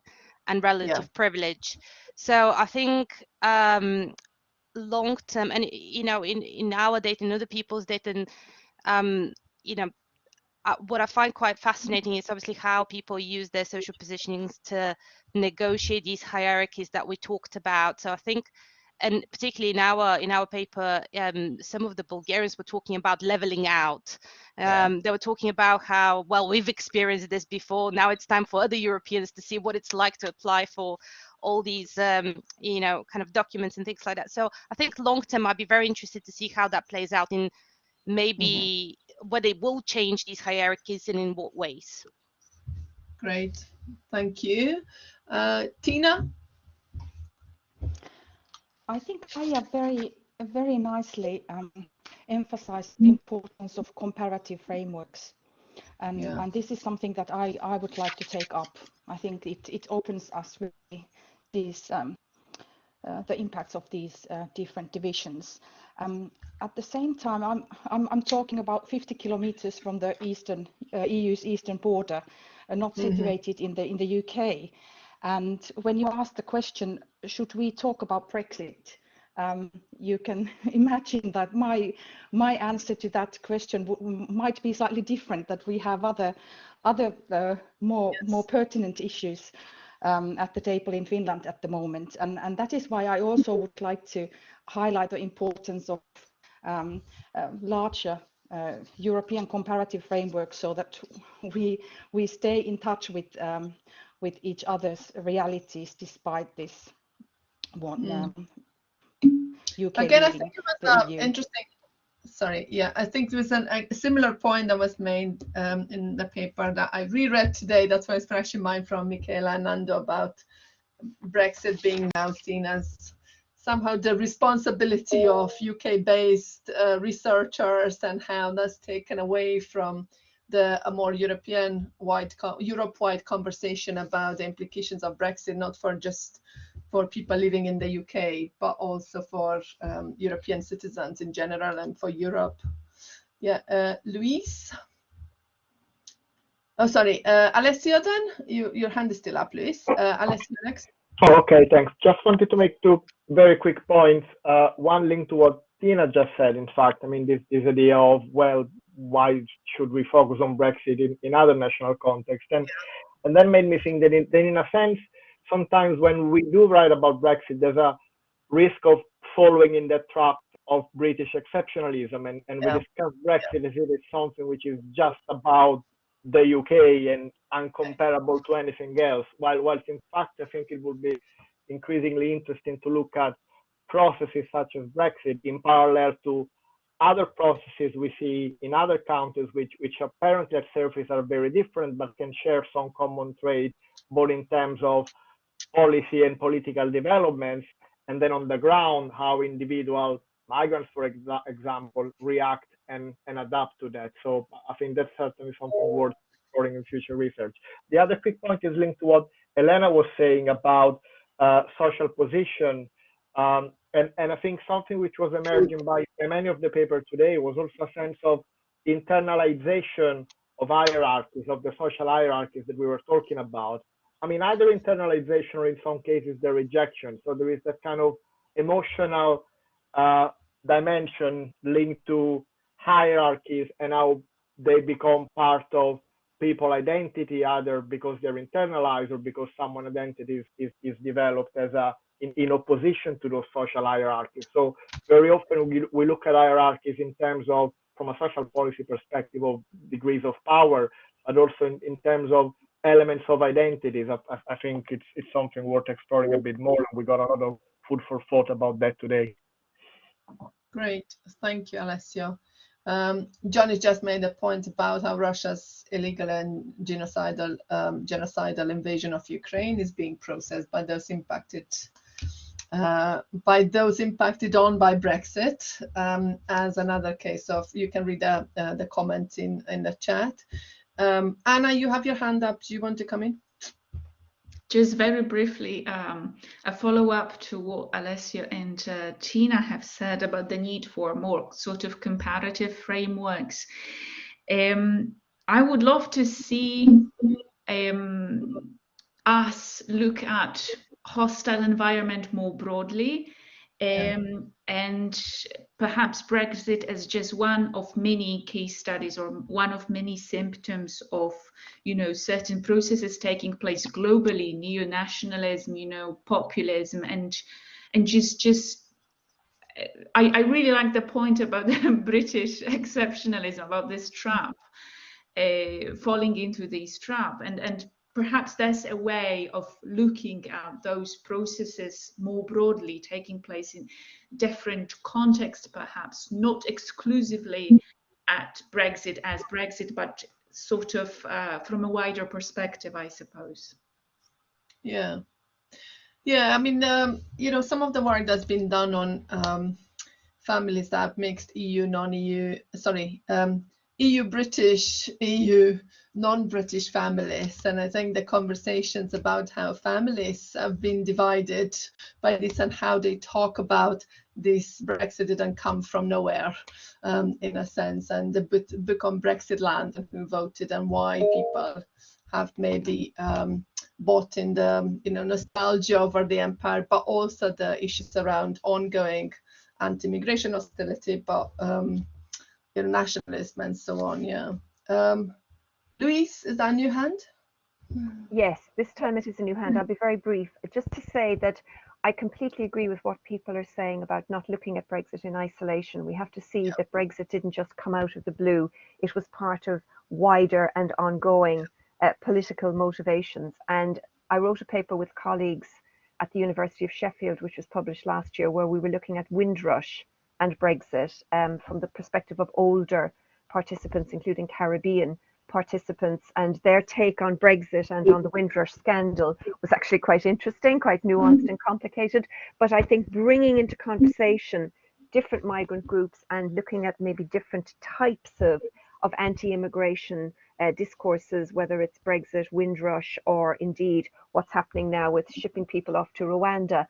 and relative privilege. So I think long term, and in our data and other people's data, and what I find quite fascinating is obviously how people use their social positionings to negotiate these hierarchies that we talked about. So I think, and particularly in our paper, some of the Bulgarians were talking about leveling out. They were talking about how, well, we've experienced this before. Now it's time for other Europeans to see what it's like to apply for all these, kind of documents and things like that. So I think long term, I'd be very interested to see how that plays out in maybe whether it will change these hierarchies and in what ways. Great, thank you. Tina? I think Aya very nicely emphasized the importance of comparative frameworks. And this is something that I would like to take up. I think it opens us really these the impacts of these different divisions. At the same time, I'm talking about 50 kilometers from the EU's eastern border, not situated in the UK. And when you ask the question, should we talk about Brexit? You can imagine that my answer to that question might be slightly different, that we have other more pertinent issues at the table in Finland at the moment. And that is why I also would like to highlight the importance of larger European comparative frameworks, so that we stay in touch with each other's realities despite this one UK again, I leaving think it was the EU. interesting. Sorry, I think there was a similar point that was made in the paper that I reread today. That's why it's actually mine from Michaela and Nando, about Brexit being now seen as somehow the responsibility of UK-based researchers, and how that's taken away from a more Europe-wide conversation about the implications of Brexit, not for just for people living in the UK, but also for European citizens in general and for Europe. Louise? Oh, sorry, Alessio then? Your hand is still up, Louise. Alessio next. Oh, okay, thanks. Just wanted to make two very quick points. One linked to what Tina just said, in fact. I mean, this idea of, well, why should we focus on Brexit in other national contexts? And that made me think that in a sense, sometimes when we do write about Brexit, there's a risk of falling in the trap of British exceptionalism, and we discuss Brexit as if it's something which is just about the UK and uncomparable to anything else, whilst in fact I think it would be increasingly interesting to look at processes such as Brexit in parallel to other processes we see in other countries, which apparently at surface are very different, but can share some common traits, both in terms of policy and political developments, and then on the ground, how individual migrants, for example, react and adapt to that. So I think that's certainly something worth exploring in future research. The other quick point is linked to what Elena was saying about social position. And I think something which was emerging by many of the papers today was also a sense of internalization of hierarchies, of the social hierarchies that we were talking about. I mean, either internalization or in some cases the rejection. So there is that kind of emotional dimension linked to hierarchies and how they become part of people identity, either because they're internalized or because someone identity is developed as in opposition to those social hierarchies. So very often we look at hierarchies in terms of, from a social policy perspective, of degrees of power, but also in terms of elements of identities. I think it's something worth exploring a bit more. We got a lot of food for thought about that today. Great, thank you, Alessio. Johnny just made a point about how Russia's illegal and genocidal invasion of Ukraine is being processed by those impacted on by Brexit, as another case of, you can read the comment in the chat. Anna, you have your hand up. Do you want to come in? Just very briefly, a follow-up to what Alessio and Tina have said about the need for more sort of comparative frameworks. I would love to see us look at hostile environment more broadly, and perhaps Brexit as just one of many case studies or one of many symptoms of, certain processes taking place globally, neo-nationalism, populism, and just I really like the point about the British exceptionalism, about this trap, falling into this trap, and perhaps there's a way of looking at those processes more broadly, taking place in different contexts, perhaps not exclusively at Brexit as Brexit, but sort of from a wider perspective, I suppose. Yeah. I mean, some of the work that's been done on families that have mixed EU, non-EU, EU British, EU non-British families, and I think the conversations about how families have been divided by this and how they talk about this Brexit didn't come from nowhere, in a sense, and the book on Brexit land and who voted and why people have maybe bought in the nostalgia over the empire, but also the issues around ongoing anti-migration hostility, but nationalism and so on. Louise, is that a new hand? Yes, this time it is a new hand. I'll be very brief. Just to say that I completely agree with what people are saying about not looking at Brexit in isolation. We have to see that Brexit didn't just come out of the blue. It was part of wider and ongoing political motivations. And I wrote a paper with colleagues at the University of Sheffield, which was published last year, where we were looking at Windrush and Brexit from the perspective of older participants, including Caribbean participants, and their take on Brexit and on the Windrush scandal was actually quite interesting, quite nuanced and complicated. But I think bringing into conversation different migrant groups and looking at maybe different types of anti-immigration discourses, whether it's Brexit, Windrush, or indeed what's happening now with shipping people off to Rwanda,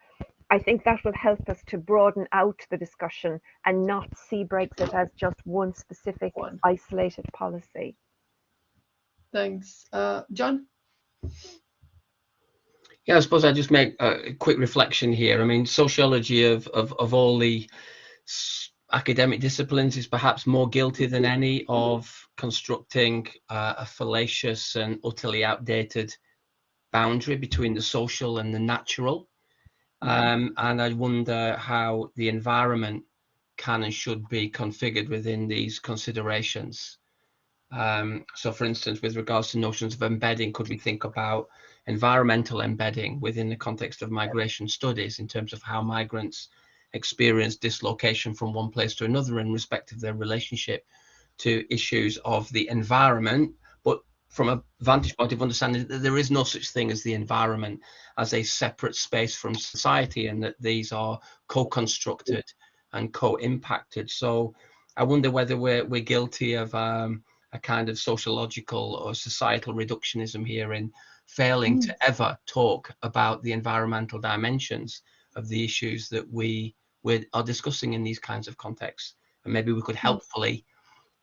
I think that will help us to broaden out the discussion and not see Brexit as just one specific isolated policy. Thanks. John? Yeah, I suppose I just make a quick reflection here. I mean, sociology of all the academic disciplines is perhaps more guilty than any of constructing a fallacious and utterly outdated boundary between the social and the natural. And I wonder how the environment can and should be configured within these considerations. So for instance, with regards to notions of embedding, could we think about environmental embedding within the context of migration studies in terms of how migrants experience dislocation from one place to another in respect of their relationship to issues of the environment, but from a vantage point of understanding that there is no such thing as the environment as a separate space from society, and that these are co-constructed and co-impacted. So I wonder whether we're guilty of a kind of sociological or societal reductionism here in failing to ever talk about the environmental dimensions of the issues that we are discussing in these kinds of contexts. And maybe we could helpfully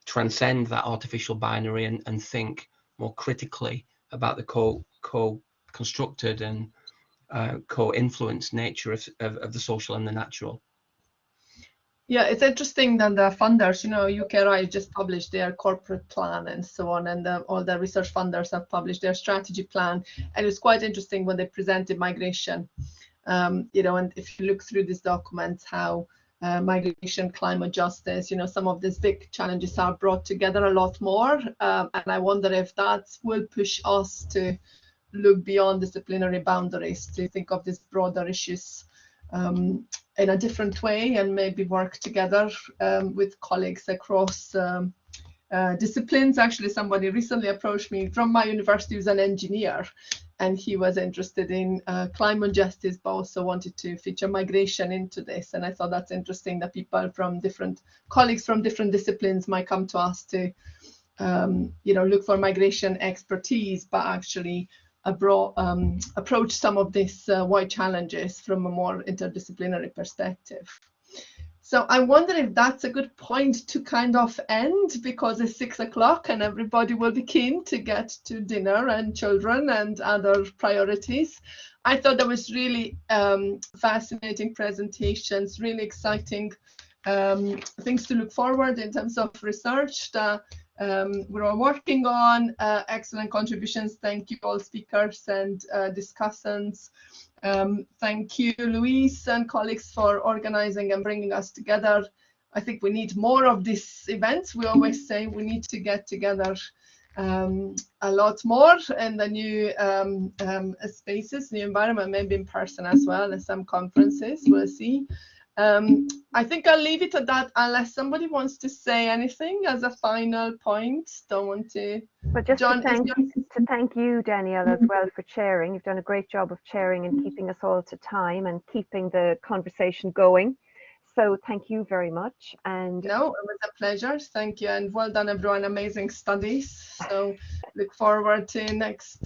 transcend that artificial binary and think more critically about the co-constructed and co-influenced nature of the social and the natural. Yeah, it's interesting that the funders, UKRI just published their corporate plan and so on, and all the research funders have published their strategy plan, and it's quite interesting when they presented migration. And if you look through these documents, how migration, climate justice, some of these big challenges are brought together a lot more, and I wonder if that will push us to look beyond disciplinary boundaries, to think of these broader issues in a different way, and maybe work together with colleagues across disciplines. Actually, somebody recently approached me from my university who's an engineer, and he was interested in climate justice, but also wanted to feature migration into this. And I thought that's interesting that people from colleagues from different disciplines might come to us to look for migration expertise, but actually approach some of these wide challenges from a more interdisciplinary perspective. So I wonder if that's a good point to kind of end, because it's 6 o'clock and everybody will be keen to get to dinner and children and other priorities. I thought that was really fascinating presentations, really exciting things to look forward in terms of research that we're all working on. Excellent contributions. Thank you all speakers and discussants. Thank you, Louise and colleagues, for organizing and bringing us together. I think we need more of these events. We always say we need to get together a lot more in the new spaces, new environment, maybe in person as well as some conferences. We'll see. I think I'll leave it at that, unless somebody wants to say anything as a final point. Don't want to. But just John, to thank you, Danielle, as well, for chairing. You've done a great job of chairing and keeping us all to time and keeping the conversation going. So thank you very much. And no, it was a pleasure. Thank you, and well done, everyone. Amazing studies. So look forward to next,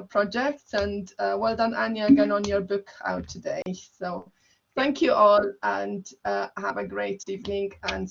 projects. And well done, Anya, again on your book out today. So thank you all, and have a great evening. And